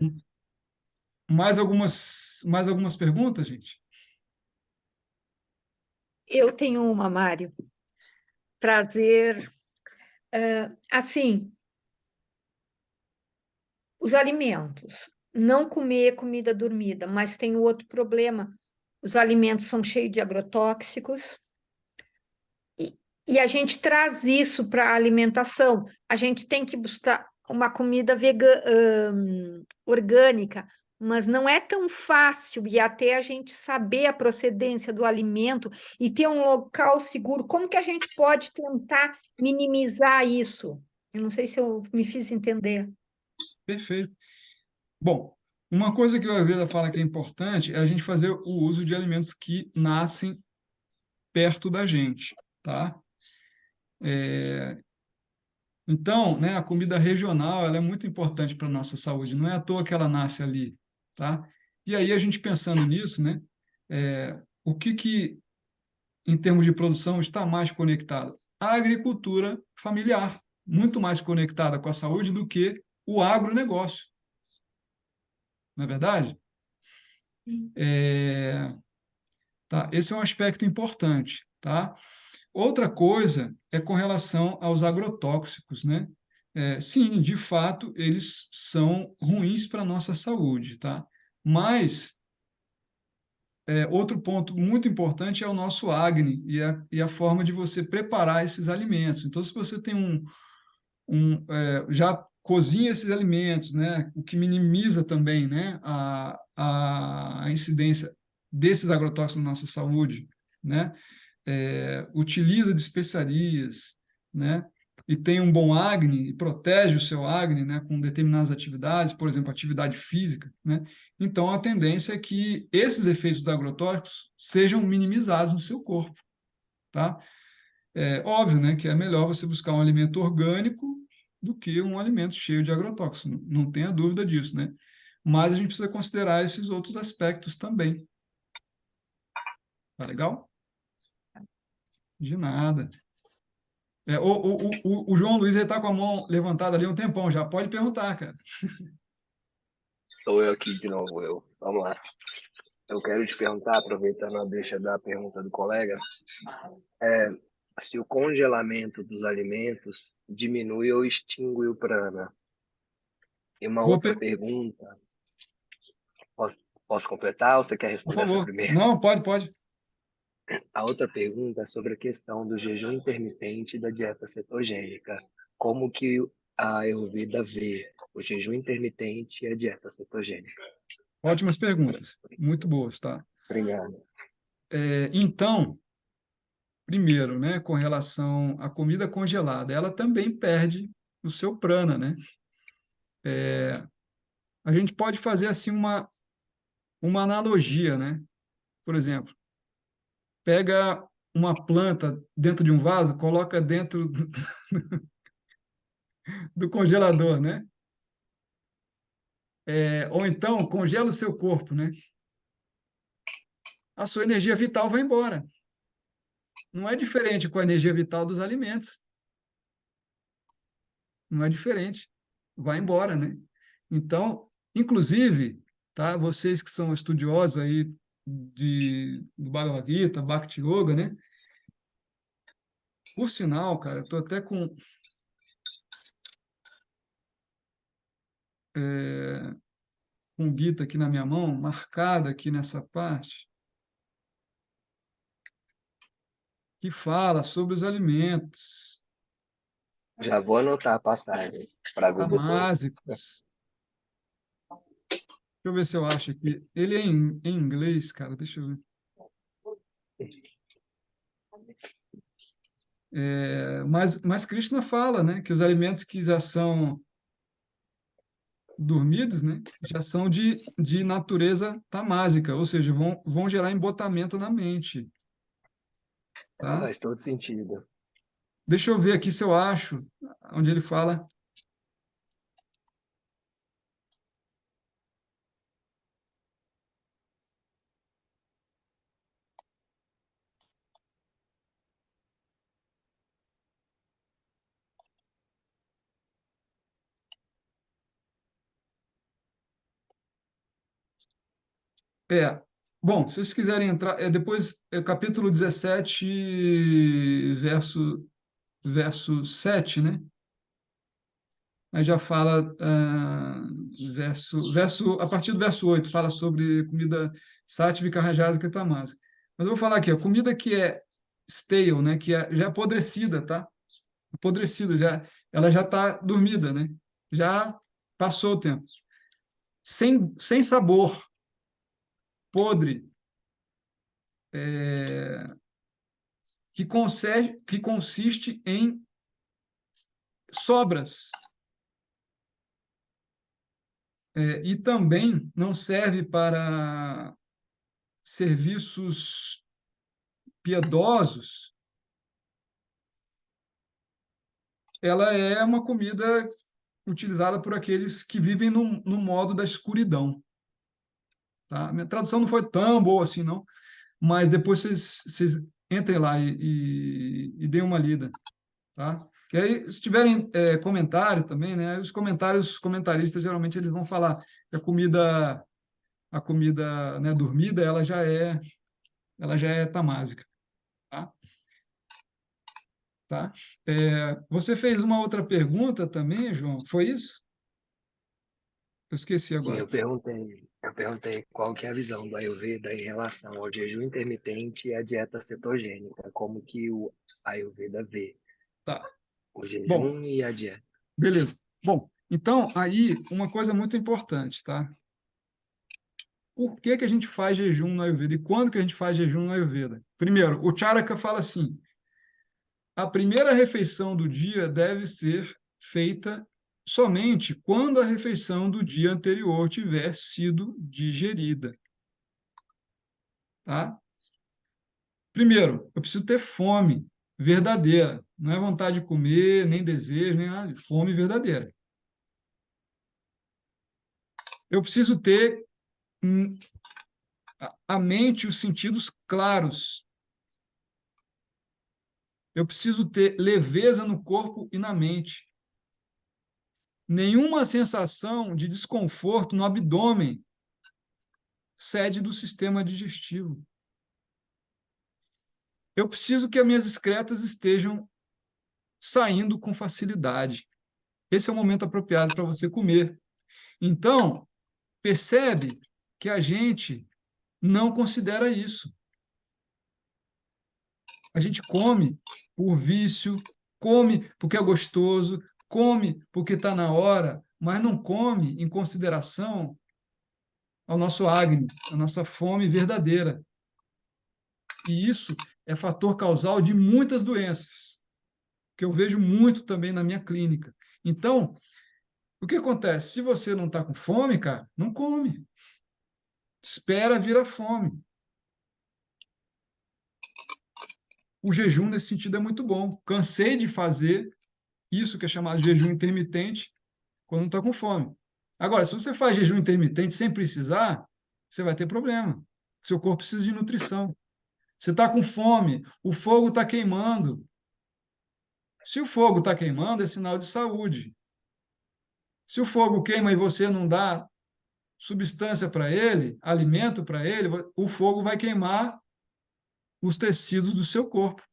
Mais algumas perguntas, gente? Eu tenho uma, Mário. Prazer. Assim, os alimentos. Não comer comida dormida, mas tem o outro problema. Os alimentos são cheios de agrotóxicos e, e a gente traz isso para a alimentação. A gente tem que buscar uma comida orgânica, mas não é tão fácil e até a gente saber a procedência do alimento e ter um local seguro. Como que a gente pode tentar minimizar isso? Eu não sei se eu me fiz entender. Perfeito. Bom, uma coisa que o Ayurveda fala que é importante é a gente fazer o uso de alimentos que nascem perto da gente, tá? Então, né, a comida regional ela é muito importante para a nossa saúde, não é à toa que ela nasce ali, tá? E aí a gente pensando nisso, né, o que em termos de produção está mais conectado? A agricultura familiar, muito mais conectada com a saúde do que o agronegócio, não é verdade? É, tá? Esse é um aspecto importante, tá? Outra coisa é com relação aos agrotóxicos, né? Sim, de fato, eles são ruins para a nossa saúde, tá? Mas outro ponto muito importante é o nosso acne e a forma de você preparar esses alimentos. Então, se você tem já cozinha esses alimentos, né? O que minimiza também, né? A incidência desses agrotóxicos na nossa saúde, né? Utiliza de especiarias, né? E tem um bom acne e protege o seu acne, né? Com determinadas atividades, por exemplo, atividade física, né? Então, a tendência é que esses efeitos dos agrotóxicos sejam minimizados no seu corpo, tá? É óbvio, né, que é melhor você buscar um alimento orgânico do que um alimento cheio de agrotóxicos, não tenha dúvida disso, né? Mas a gente precisa considerar esses outros aspectos também. Tá legal? De nada. O João Luiz está com a mão levantada ali há um tempão já. Pode perguntar, cara. Sou eu aqui de novo, eu. Vamos lá. Eu quero te perguntar, aproveitando a deixa da pergunta do colega, se o congelamento dos alimentos diminui ou extingue o prana. E uma Boa outra pergunta, posso, posso completar ou você quer Por responder essa favor. primeiro? Não, pode. A outra pergunta é sobre a questão do jejum intermitente e da dieta cetogênica. Como que a Ayurveda vê o jejum intermitente e a dieta cetogênica? Ótimas perguntas. Muito boas, tá? Obrigado. Então, primeiro, né, com relação à comida congelada, ela também perde o seu prana, né? A gente pode fazer assim uma analogia, né? Por exemplo, pega uma planta dentro de um vaso, coloca dentro do congelador, né? Ou então congela o seu corpo, né? A sua energia vital vai embora. Não é diferente com a energia vital dos alimentos. Não é diferente. Vai embora, né? Então, inclusive, tá? Vocês que são estudiosos aí do Bhagavad Gita, Bhakti Yoga, né? Por sinal, cara, eu tô até com o Gita aqui na minha mão, marcada aqui nessa parte, que fala sobre os alimentos Já vou anotar a passagem para ver depois. tamásicos. Deixa eu ver se eu acho aqui. Ele é em inglês, cara, deixa eu ver. Mas Krishna fala, né, que os alimentos que já são dormidos, né, já são de natureza tamásica, ou seja, vão gerar embotamento na mente, tá? Faz todo sentido. Deixa eu ver aqui se eu acho onde ele fala. Bom, se vocês quiserem entrar, depois, capítulo 17, verso 7, né? Aí já fala, a partir do verso 8, fala sobre comida sátrica, rajásica e tamásica. Mas eu vou falar aqui, a comida que é stale, né? Que já é apodrecida, tá? Apodrecida, ela já está dormida, né? Já passou o tempo. Sem sabor, podre, que consiste em sobras. E também não serve para serviços piedosos, ela é uma comida utilizada por aqueles que vivem no modo da escuridão. Tá? Minha tradução não foi tão boa assim, não, mas depois vocês entrem lá e deem uma lida. Tá? E aí, se tiverem comentário também, né? Os comentaristas geralmente eles vão falar que a comida, né, dormida, ela já é tamásica, tá? Tá? Você fez uma outra pergunta também, João? Foi isso? Eu esqueci Sim, agora. eu perguntei qual que é a visão do Ayurveda em relação ao jejum intermitente e à dieta cetogênica, como que o Ayurveda vê Tá. o Bom, jejum e a dieta. beleza. Bom, então aí uma coisa muito importante, tá? Por que que a gente faz jejum no Ayurveda e quando que a gente faz jejum no Ayurveda? Primeiro, o Charaka fala assim: a primeira refeição do dia deve ser feita somente quando a refeição do dia anterior tiver sido digerida, tá? Primeiro, eu preciso ter fome verdadeira, não é vontade de comer, nem desejo, nem nada, fome verdadeira. Eu preciso ter a mente e os sentidos claros. Eu preciso ter leveza no corpo e na mente. Nenhuma sensação de desconforto no abdômen, sede do sistema digestivo. Eu preciso que as minhas excretas estejam saindo com facilidade. Esse é o momento apropriado para você comer. Então, percebe que a gente não considera isso. A gente come por vício, come porque é gostoso, come porque está na hora, mas não come em consideração ao nosso Agni, a nossa fome verdadeira. E isso é fator causal de muitas doenças, que eu vejo muito também na minha clínica. Então, o que acontece? Se você não está com fome, cara, não come. Espera vir a fome. O jejum, nesse sentido, é muito bom. Cansei de fazer isso que é chamado de jejum intermitente quando não está com fome. Agora, se você faz jejum intermitente sem precisar, você vai ter problema. Seu corpo precisa de nutrição. Você está com fome, o fogo está queimando. Se o fogo está queimando, é sinal de saúde. Se o fogo queima e você não dá substância para ele, alimento para ele, o fogo vai queimar os tecidos do seu corpo.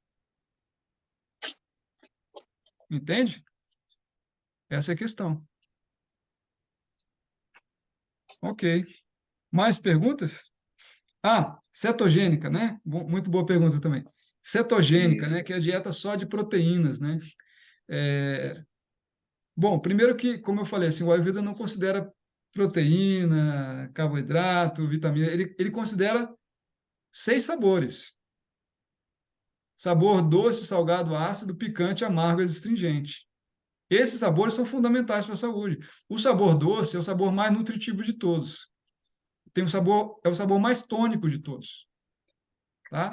Entende? Essa é a questão. Ok. Mais perguntas? Ah, cetogênica, né? Muito boa pergunta também. Cetogênica, né? Que é a dieta só de proteínas, né? Bom, primeiro que, como eu falei, assim, o Ayurveda não considera proteína, carboidrato, vitamina. Ele considera 6 sabores. Sabor doce, salgado, ácido, picante, amargo e astringente. Esses sabores são fundamentais para a saúde. O sabor doce é o sabor mais nutritivo de todos. Tem um sabor, é o sabor mais tônico de todos, tá?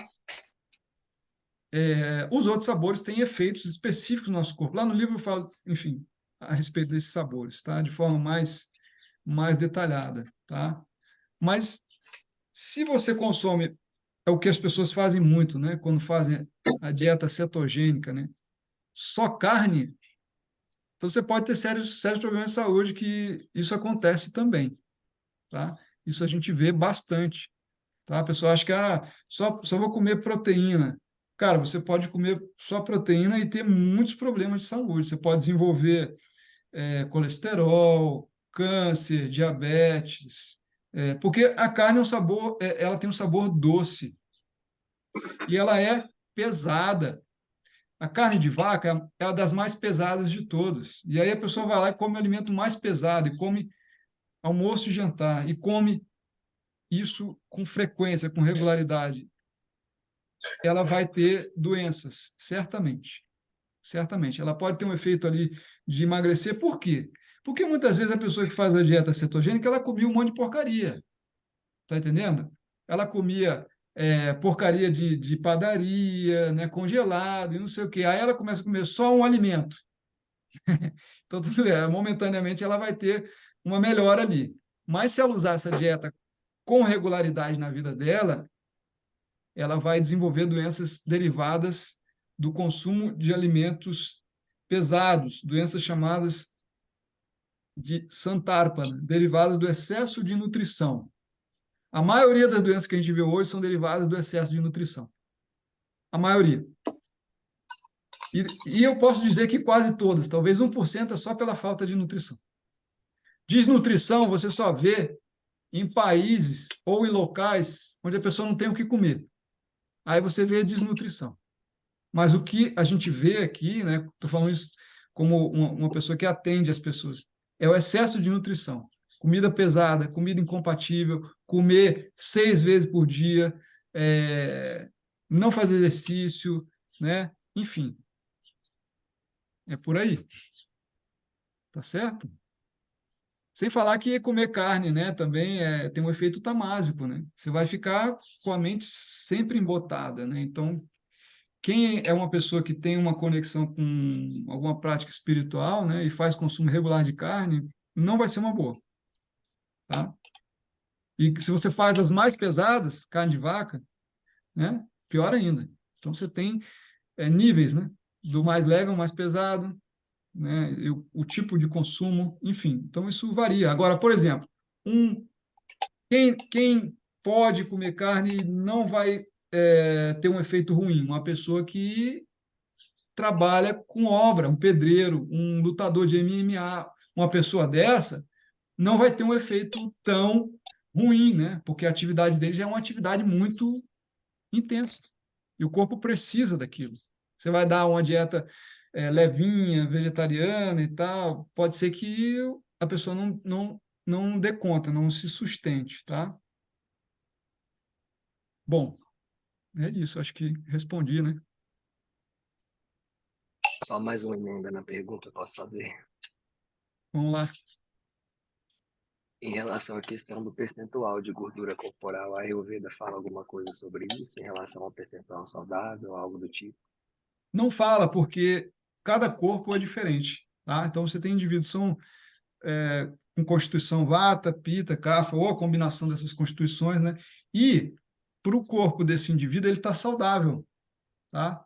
Os outros sabores têm efeitos específicos no nosso corpo. Lá no livro eu falo, enfim, a respeito desses sabores, tá? De forma mais detalhada, tá? Mas se você consome, é o que as pessoas fazem muito, né? Quando fazem a dieta cetogênica, né? Só carne, então você pode ter sérios problemas de saúde que isso acontece também, tá? Isso a gente vê bastante, tá? A pessoa acha que só vou comer proteína. Cara, você pode comer só proteína e ter muitos problemas de saúde. Você pode desenvolver colesterol, câncer, diabetes, porque a carne é um sabor, ela tem um sabor doce e ela é pesada. A carne de vaca é uma das mais pesadas de todas. E aí a pessoa vai lá e come o alimento mais pesado, e come almoço e jantar, e come isso com frequência, com regularidade. Ela vai ter doenças, certamente. Certamente. Ela pode ter um efeito ali de emagrecer. Por quê? Porque muitas vezes a pessoa que faz a dieta cetogênica, ela comia um monte de porcaria. Tá entendendo? Ela comia porcaria de padaria, né, congelado e não sei o quê. Aí ela começa a comer só um alimento. Então, tudo bem, momentaneamente ela vai ter uma melhora ali. Mas se ela usar essa dieta com regularidade na vida dela, ela vai desenvolver doenças derivadas do consumo de alimentos pesados, doenças chamadas de Santarpana, derivadas do excesso de nutrição. A maioria das doenças que a gente vê hoje são derivadas do excesso de nutrição. A maioria. E eu posso dizer que quase todas, talvez 1% é só pela falta de nutrição. Desnutrição você só vê em países ou em locais onde a pessoa não tem o que comer. Aí você vê a desnutrição. Mas o que a gente vê aqui, né? Estou falando isso como uma pessoa que atende as pessoas, é o excesso de nutrição. Comida pesada, comida incompatível, comer 6 vezes por dia, não fazer exercício, né? Enfim, é por aí, tá certo? Sem falar que comer carne, né, também tem um efeito tamásico, né? Você vai ficar com a mente sempre embotada, né? Então, quem é uma pessoa que tem uma conexão com alguma prática espiritual, né, e faz consumo regular de carne, não vai ser uma boa, tá? E se você faz as mais pesadas, carne de vaca, né, pior ainda. Então, você tem níveis, né, do mais leve ao mais pesado, né, o tipo de consumo, enfim. Então, isso varia. Agora, por exemplo, quem pode comer carne não vai ter um efeito ruim. Uma pessoa que trabalha com obra, um pedreiro, um lutador de MMA, uma pessoa dessa não vai ter um efeito tão ruim, né? Porque a atividade dele já é uma atividade muito intensa. E o corpo precisa daquilo. Você vai dar uma dieta levinha, vegetariana e tal, pode ser que a pessoa não dê conta, não se sustente, tá? Bom, é isso, acho que respondi, né? Só mais uma emenda na pergunta, posso fazer? Vamos lá. Em relação à questão do percentual de gordura corporal, a Ayurveda fala alguma coisa sobre isso, em relação ao percentual saudável, algo do tipo? Não fala, porque cada corpo é diferente, tá? Então, você tem indivíduos que são com constituição Vata, Pitta, Kapha, ou a combinação dessas constituições, né? E para o corpo desse indivíduo, ele está saudável, tá?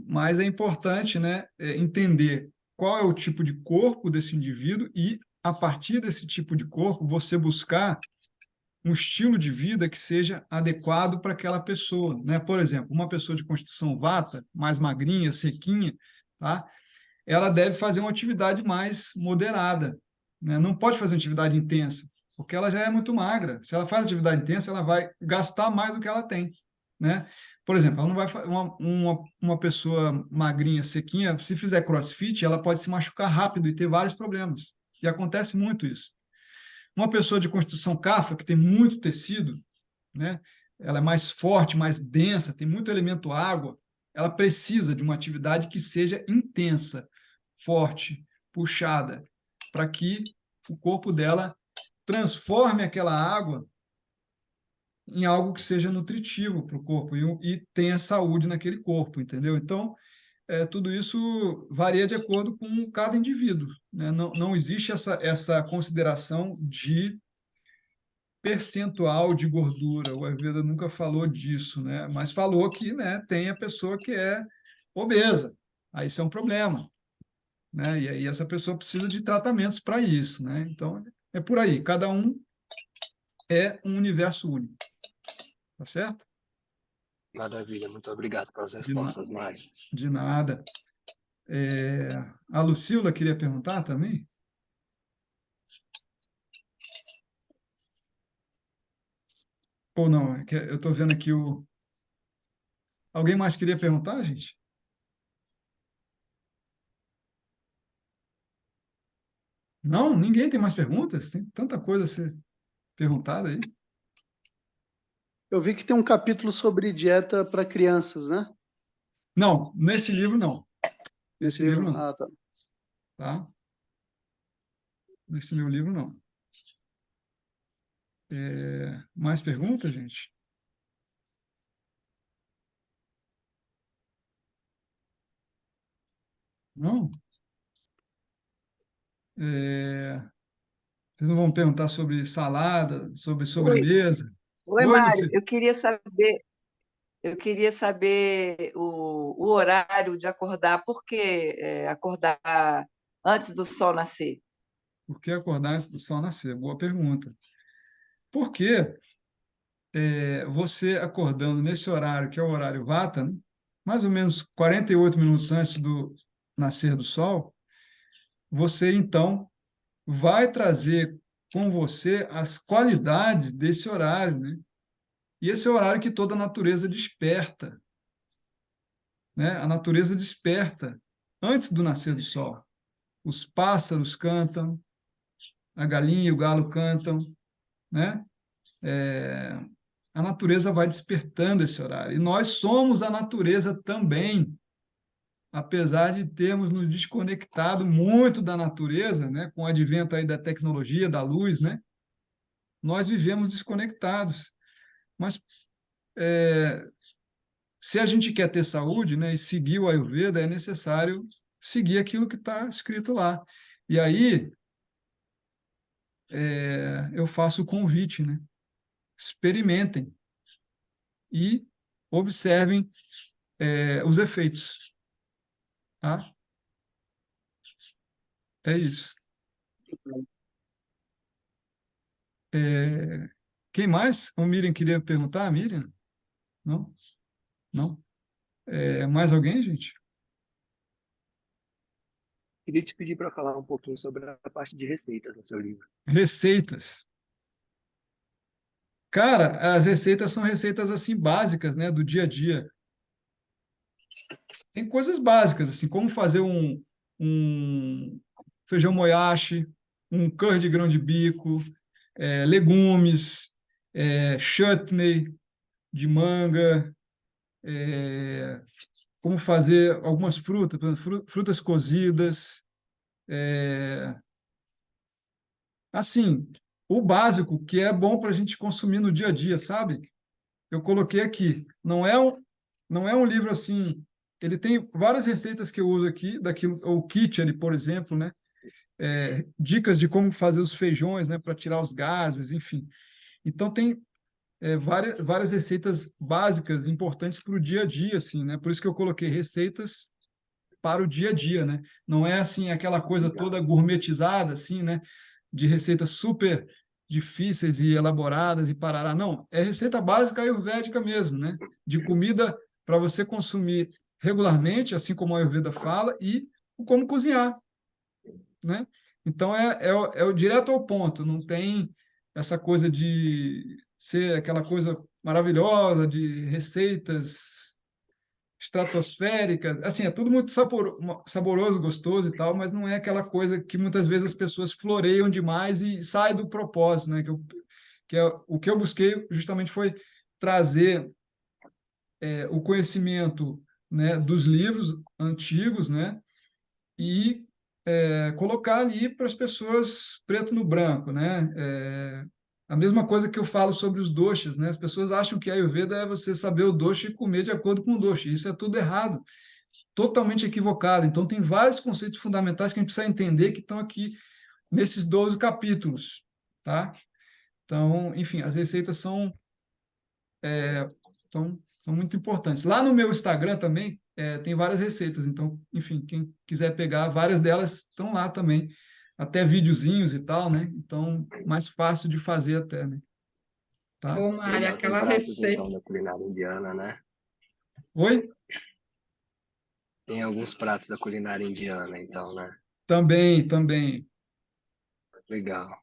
Mas é importante, né, entender qual é o tipo de corpo desse indivíduo e, a partir desse tipo de corpo, você buscar um estilo de vida que seja adequado para aquela pessoa, né? Por exemplo, uma pessoa de constituição Vata, mais magrinha, sequinha, tá? Ela deve fazer uma atividade mais moderada, né? Não pode fazer uma atividade intensa, porque ela já é muito magra. Se ela faz atividade intensa, ela vai gastar mais do que ela tem, né? Por exemplo, ela não vai uma pessoa magrinha, sequinha, se fizer CrossFit, ela pode se machucar rápido e ter vários problemas. E acontece muito isso. Uma pessoa de constituição Kapha, que tem muito tecido, né? Ela é mais forte, mais densa, tem muito elemento água, ela precisa de uma atividade que seja intensa, forte, puxada, para que o corpo dela transforme aquela água em algo que seja nutritivo para o corpo e tenha saúde naquele corpo, entendeu? Então, tudo isso varia de acordo com cada indivíduo, né? Não existe essa consideração de percentual de gordura. O Ayurveda nunca falou disso, né? Mas falou que, né, tem a pessoa que é obesa. Aí isso é um problema, né? E aí essa pessoa precisa de tratamentos para isso, né? Então é por aí. Cada um é um universo único, tá certo? Maravilha, muito obrigado pelas De, na- respostas, Mário. de nada. A Lucila queria perguntar também? Ou não? É que eu estou vendo aqui o. Alguém mais queria perguntar, gente? Não, ninguém tem mais perguntas? Tem tanta coisa a ser perguntada aí. Eu vi que tem um capítulo sobre dieta para crianças, né? Não, nesse livro não. Nesse Nesse livro livro? não, Ah, tá. tá? Nesse meu livro não. Mais perguntas, gente? Não? Vocês não vão perguntar sobre salada, sobre Oi, sobremesa? oi, Oi, Mário, Luci. eu queria saber o horário de acordar, por que acordar antes do sol nascer? Por que acordar antes do sol nascer? Boa pergunta. Porque você acordando nesse horário, que é o horário Vata, né? Mais ou menos 48 minutos antes do nascer do sol, você então vai trazer com você as qualidades desse horário, né? E esse é o horário que toda a natureza desperta, né? A natureza desperta antes do nascer do sol. Os pássaros cantam, a galinha e o galo cantam, né? A natureza vai despertando esse horário. E nós somos a natureza também, apesar de termos nos desconectado muito da natureza, né? Com o advento aí da tecnologia, da luz, né? Nós vivemos desconectados. Mas se a gente quer ter saúde, né, e seguir o Ayurveda, é necessário seguir aquilo que está escrito lá. E aí eu faço o convite, né? Experimentem e observem os efeitos, tá? É isso. Quem mais? O Miriam queria perguntar, Miriam? Não? Não? Mais alguém, gente? Queria te pedir para falar um pouquinho sobre a parte de receitas no seu livro. Receitas. Cara, as receitas são receitas assim básicas, né, do dia a dia. Tem coisas básicas, assim, como fazer um feijão moyashi, um curry de grão de bico, legumes, chutney de manga, como fazer algumas frutas, por exemplo, frutas cozidas. Assim, o básico que é bom para a gente consumir no dia a dia, sabe? Eu coloquei aqui. Não é um livro assim. Ele tem várias receitas que eu uso aqui, daquilo, o Kitchery, por exemplo, né? Dicas de como fazer os feijões, né? Para tirar os gases, enfim. Então tem várias receitas básicas importantes para o dia a dia, assim, né? Por isso que eu coloquei receitas para o dia a dia, né? Não é assim aquela coisa toda Legal. gourmetizada, assim, né? De receitas super difíceis e elaboradas e parará. Não, é receita básica ayurvédica mesmo, né? De comida para você consumir regularmente, assim como a Ayurveda fala, e como cozinhar, né? Então é o direto ao ponto, não tem essa coisa de ser aquela coisa maravilhosa de receitas estratosféricas, assim, é tudo muito saboroso, gostoso e tal, mas não é aquela coisa que muitas vezes as pessoas floreiam demais e sai do propósito, né? O que eu busquei justamente foi trazer o conhecimento, né, dos livros antigos, né, e colocar ali para as pessoas preto no branco, né? A mesma coisa que eu falo sobre os doshas, né? As pessoas acham que a Ayurveda é você saber o dosha e comer de acordo com o dosha. Isso é tudo errado, totalmente equivocado. Então, tem vários conceitos fundamentais que a gente precisa entender que estão aqui nesses 12 capítulos, tá? Então, enfim, as receitas são muito importantes. Lá no meu Instagram também tem várias receitas. Então, enfim, quem quiser pegar, várias delas estão lá também. Até videozinhos e tal, né? Então, mais fácil de fazer até, né? Tá? Ô, Mário, Legal, tem aquela pratos então receita. da culinária indiana, né? Oi? Tem alguns pratos da culinária indiana, então, né? Também. Legal.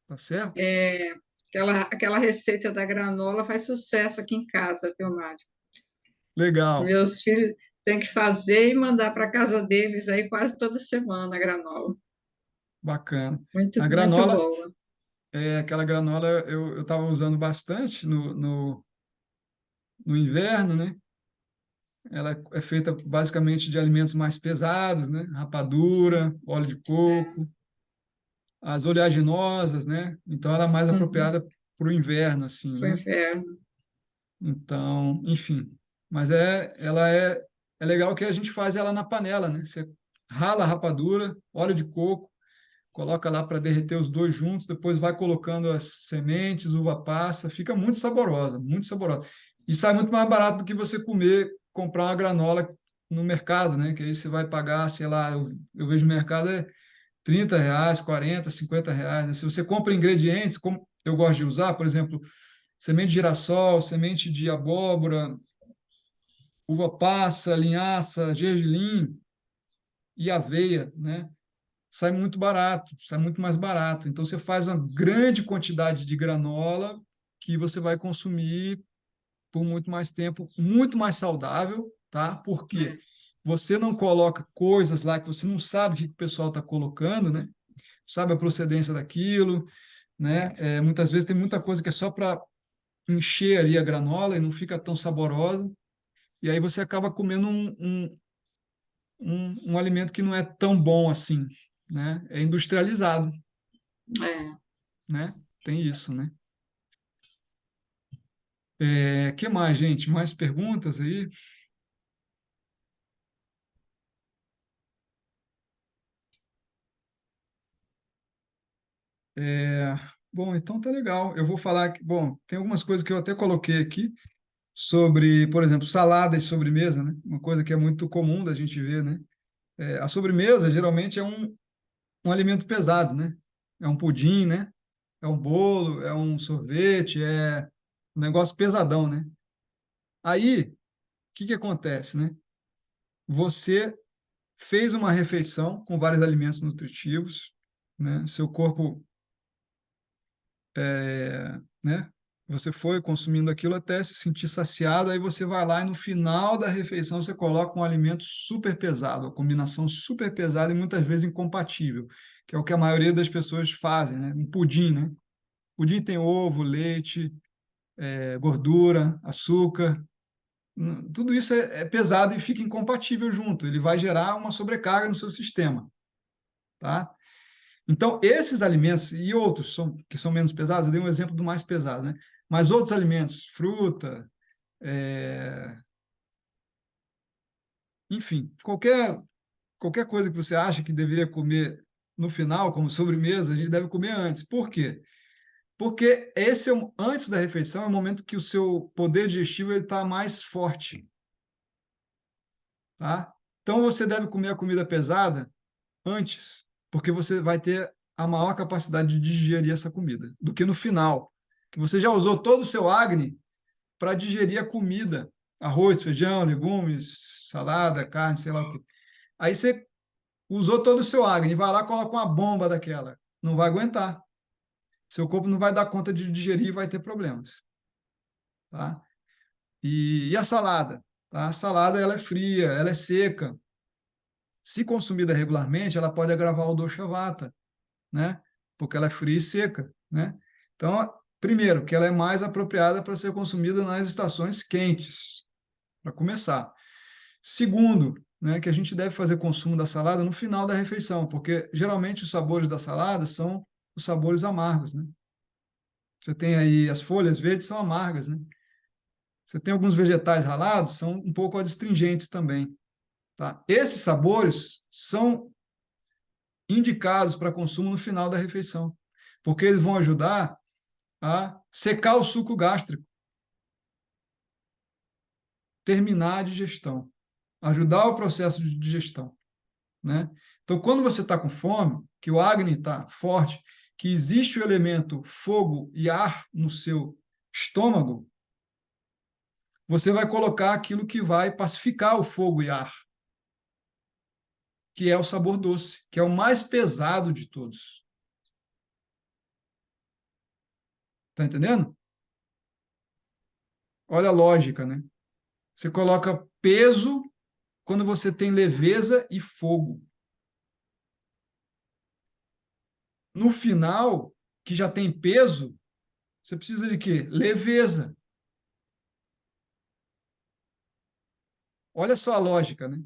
Tá certo? Aquela receita da granola faz sucesso aqui em casa, viu, Mário? Legal. Meus filhos têm que fazer e mandar para casa deles aí quase toda semana a granola. Bacana. Muito, A muito granola, boa. aquela granola eu estava usando bastante no inverno, né? Ela é feita basicamente de alimentos mais pesados, né? Rapadura, óleo de coco, as oleaginosas, né? Então ela é mais Uhum, apropriada para o inverno, assim, para o né? inverno. Então, enfim. Mas ela é legal que a gente faz ela na panela, né? Você rala a rapadura, óleo de coco, coloca lá para derreter os dois juntos, depois vai colocando as sementes, uva passa, fica muito saborosa, muito saborosa. E sai muito mais barato do que você comprar uma granola no mercado, né? Que aí você vai pagar, sei lá, eu vejo no mercado R$ 30, 40, R$ 50, né? Se você compra ingredientes, como eu gosto de usar, por exemplo, semente de girassol, semente de abóbora, uva passa, linhaça, gergelim e aveia, né? Sai muito barato, sai muito mais barato. Então você faz uma grande quantidade de granola que você vai consumir por muito mais tempo, muito mais saudável, tá? Porque você não coloca coisas lá que você não sabe o que o pessoal está colocando, né? Sabe a procedência daquilo, né? Muitas vezes tem muita coisa que é só para encher ali a granola e não fica tão saborosa. E aí você acaba comendo um alimento que não é tão bom assim, né? É industrializado, É. né? Tem isso, né? Que mais, gente? Mais perguntas aí? Bom, então tá legal. Eu vou falar que, bom, tem algumas coisas que eu até coloquei aqui sobre, por exemplo, salada e sobremesa, né? Uma coisa que é muito comum da gente ver, né? A sobremesa geralmente é um alimento pesado, né? É um pudim, né? É um bolo, é um sorvete, é um negócio pesadão, né? Aí, o que que acontece, né? Você fez uma refeição com vários alimentos nutritivos, né? Seu corpo, né? Você foi consumindo aquilo até se sentir saciado, aí você vai lá e no final da refeição você coloca um alimento super pesado, uma combinação super pesada e muitas vezes incompatível, que é o que a maioria das pessoas fazem, né? Um pudim, né? Pudim tem ovo, leite, gordura, açúcar, tudo isso é pesado e fica incompatível junto. Ele vai gerar uma sobrecarga no seu sistema, tá? Então, esses alimentos e outros que são menos pesados, eu dei um exemplo do mais pesado, né? Mas outros alimentos, fruta, é, enfim, qualquer coisa que você acha que deveria comer no final, como sobremesa, a gente deve comer antes. Por quê? Porque antes da refeição é o momento que o seu poder digestivo está mais forte, tá? Então você deve comer a comida pesada antes, porque você vai ter a maior capacidade de digerir essa comida do que no final, que você já usou todo o seu Agni para digerir a comida, arroz, feijão, legumes, salada, carne, sei lá o quê. Aí você usou todo o seu Agni, vai lá e coloca uma bomba daquela, não vai aguentar. Seu corpo não vai dar conta de digerir e vai ter problemas, tá? E a salada, tá? A salada ela é fria, ela é seca. Se consumida regularmente, ela pode agravar o dosha vata, né? Porque ela é fria e seca, né? Então, primeiro, que ela é mais apropriada para ser consumida nas estações quentes, para começar. Segundo, né, que a gente deve fazer consumo da salada no final da refeição, porque geralmente os sabores da salada são os sabores amargos, né? Você tem aí as folhas verdes são amargas, né? Você tem alguns vegetais ralados, são um pouco adstringentes também, tá? Esses sabores são indicados para consumo no final da refeição, porque eles vão ajudar a secar o suco gástrico, terminar a digestão, ajudar o processo de digestão, né? Então, quando você está com fome, que o Agni está forte, que existe o elemento fogo e ar no seu estômago, você vai colocar aquilo que vai pacificar o fogo e ar, que é o sabor doce, que é o mais pesado de todos. Tá entendendo? Olha a lógica, né? Você coloca peso quando você tem leveza e fogo. No final, que já tem peso, você precisa de quê? Leveza. Olha só a lógica, né?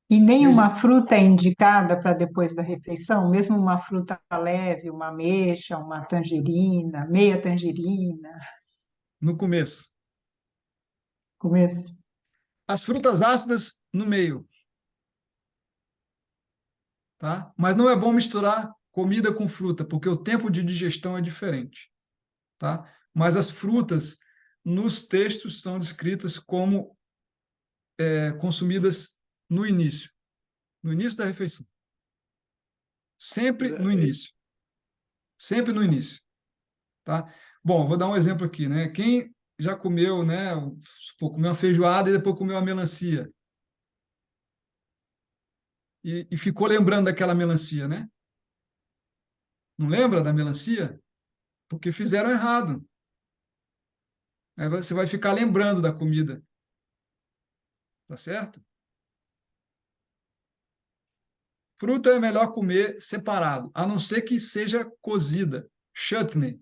E E a nenhuma fruta é indicada para depois da refeição, mesmo uma fruta leve, uma ameixa, uma tangerina, meia tangerina, no começo. começo. As frutas ácidas no meio. tá? Mas não é bom misturar comida com fruta, porque o tempo de digestão é diferente, tá? Mas as frutas, nos textos, são descritas como consumidas no início da refeição. Sempre no início. Sempre no início, tá? Bom, vou dar um exemplo aqui, né? Quem já comeu, né? Comeu uma feijoada e depois comeu uma melancia. E ficou lembrando daquela melancia, né? Não lembra da melancia? Porque fizeram errado. Aí você vai ficar lembrando da comida, tá certo? Fruta é melhor comer separado, a não ser que seja cozida. Chutney.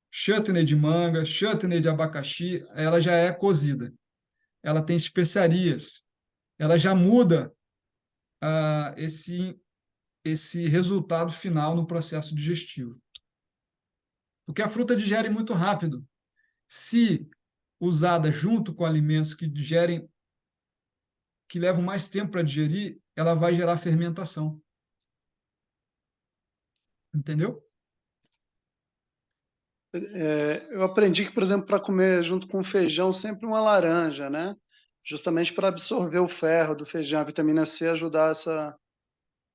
Chutney de manga, chutney de abacaxi, ela já é cozida. Ela tem especiarias. Ela já muda esse resultado final no processo digestivo. Porque a fruta digere muito rápido. Se usada junto com alimentos que digerem, que levam mais tempo para digerir, ela vai gerar fermentação. Entendeu? Eu aprendi que, por exemplo, para comer junto com feijão, sempre uma laranja, né? Justamente para absorver o ferro do feijão, a vitamina C ajudar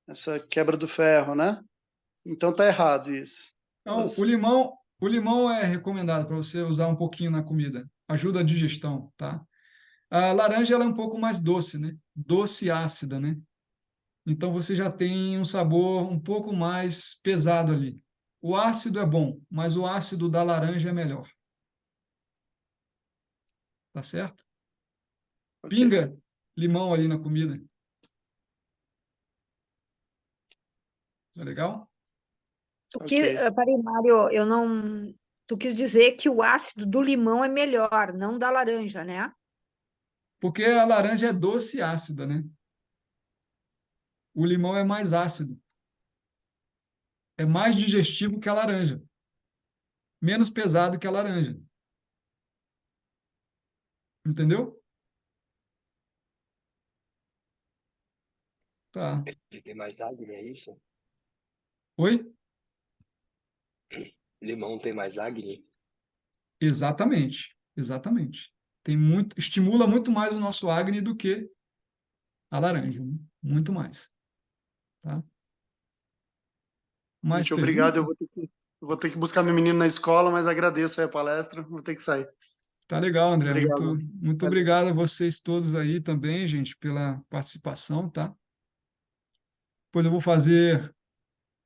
essa quebra do ferro, né? Então tá errado isso. Então, o limão é recomendado para você usar um pouquinho na comida. Ajuda a digestão, tá? A laranja ela é um pouco mais doce, né? Doce e ácida, né? Então você já tem um sabor um pouco mais pesado ali. O ácido é bom, mas o ácido da laranja é melhor. Tá certo? Ok. Pinga limão ali na comida. Tá legal? Ok. Peraí, Mário, eu não. Tu quis dizer que o ácido do limão é melhor, não da laranja, né? Porque a laranja é doce e ácida, né? O limão é mais ácido. É mais digestivo que a laranja. Menos pesado que a laranja. Entendeu? Tá. Ele tem mais acne, é isso? Oi? Limão tem mais acne? Exatamente. Exatamente. Estimula muito mais o nosso acne do que a laranja, né? Muito mais, tá? Mais Gente, obrigado. perguntas? Eu vou ter que buscar meu menino na escola, mas agradeço aí a palestra. Vou ter que sair. Tá legal, André. Muito, Obrigado. muito obrigado a vocês todos aí também, gente, pela participação, tá? Depois eu vou fazer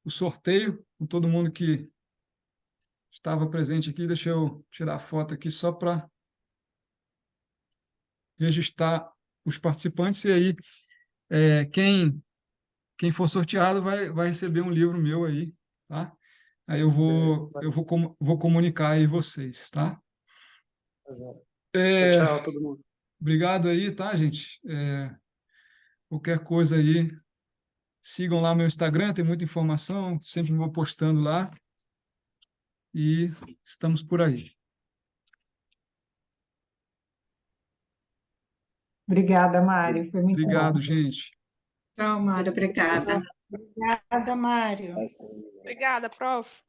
o sorteio com todo mundo que estava presente aqui. Deixa eu tirar a foto aqui só para registrar os participantes. E aí, quem for sorteado vai receber um livro meu aí, tá? Aí eu vou comunicar aí vocês, tá? Tchau, É, tchau, todo mundo. obrigado aí, tá, gente? Qualquer coisa aí, sigam lá meu Instagram, tem muita informação, sempre vou postando lá. E estamos por aí. Obrigada, Mário. Foi muito Obrigado, bom. gente. Tchau, Mário. Obrigada. Obrigada, Mário. Mas, Obrigada, prof.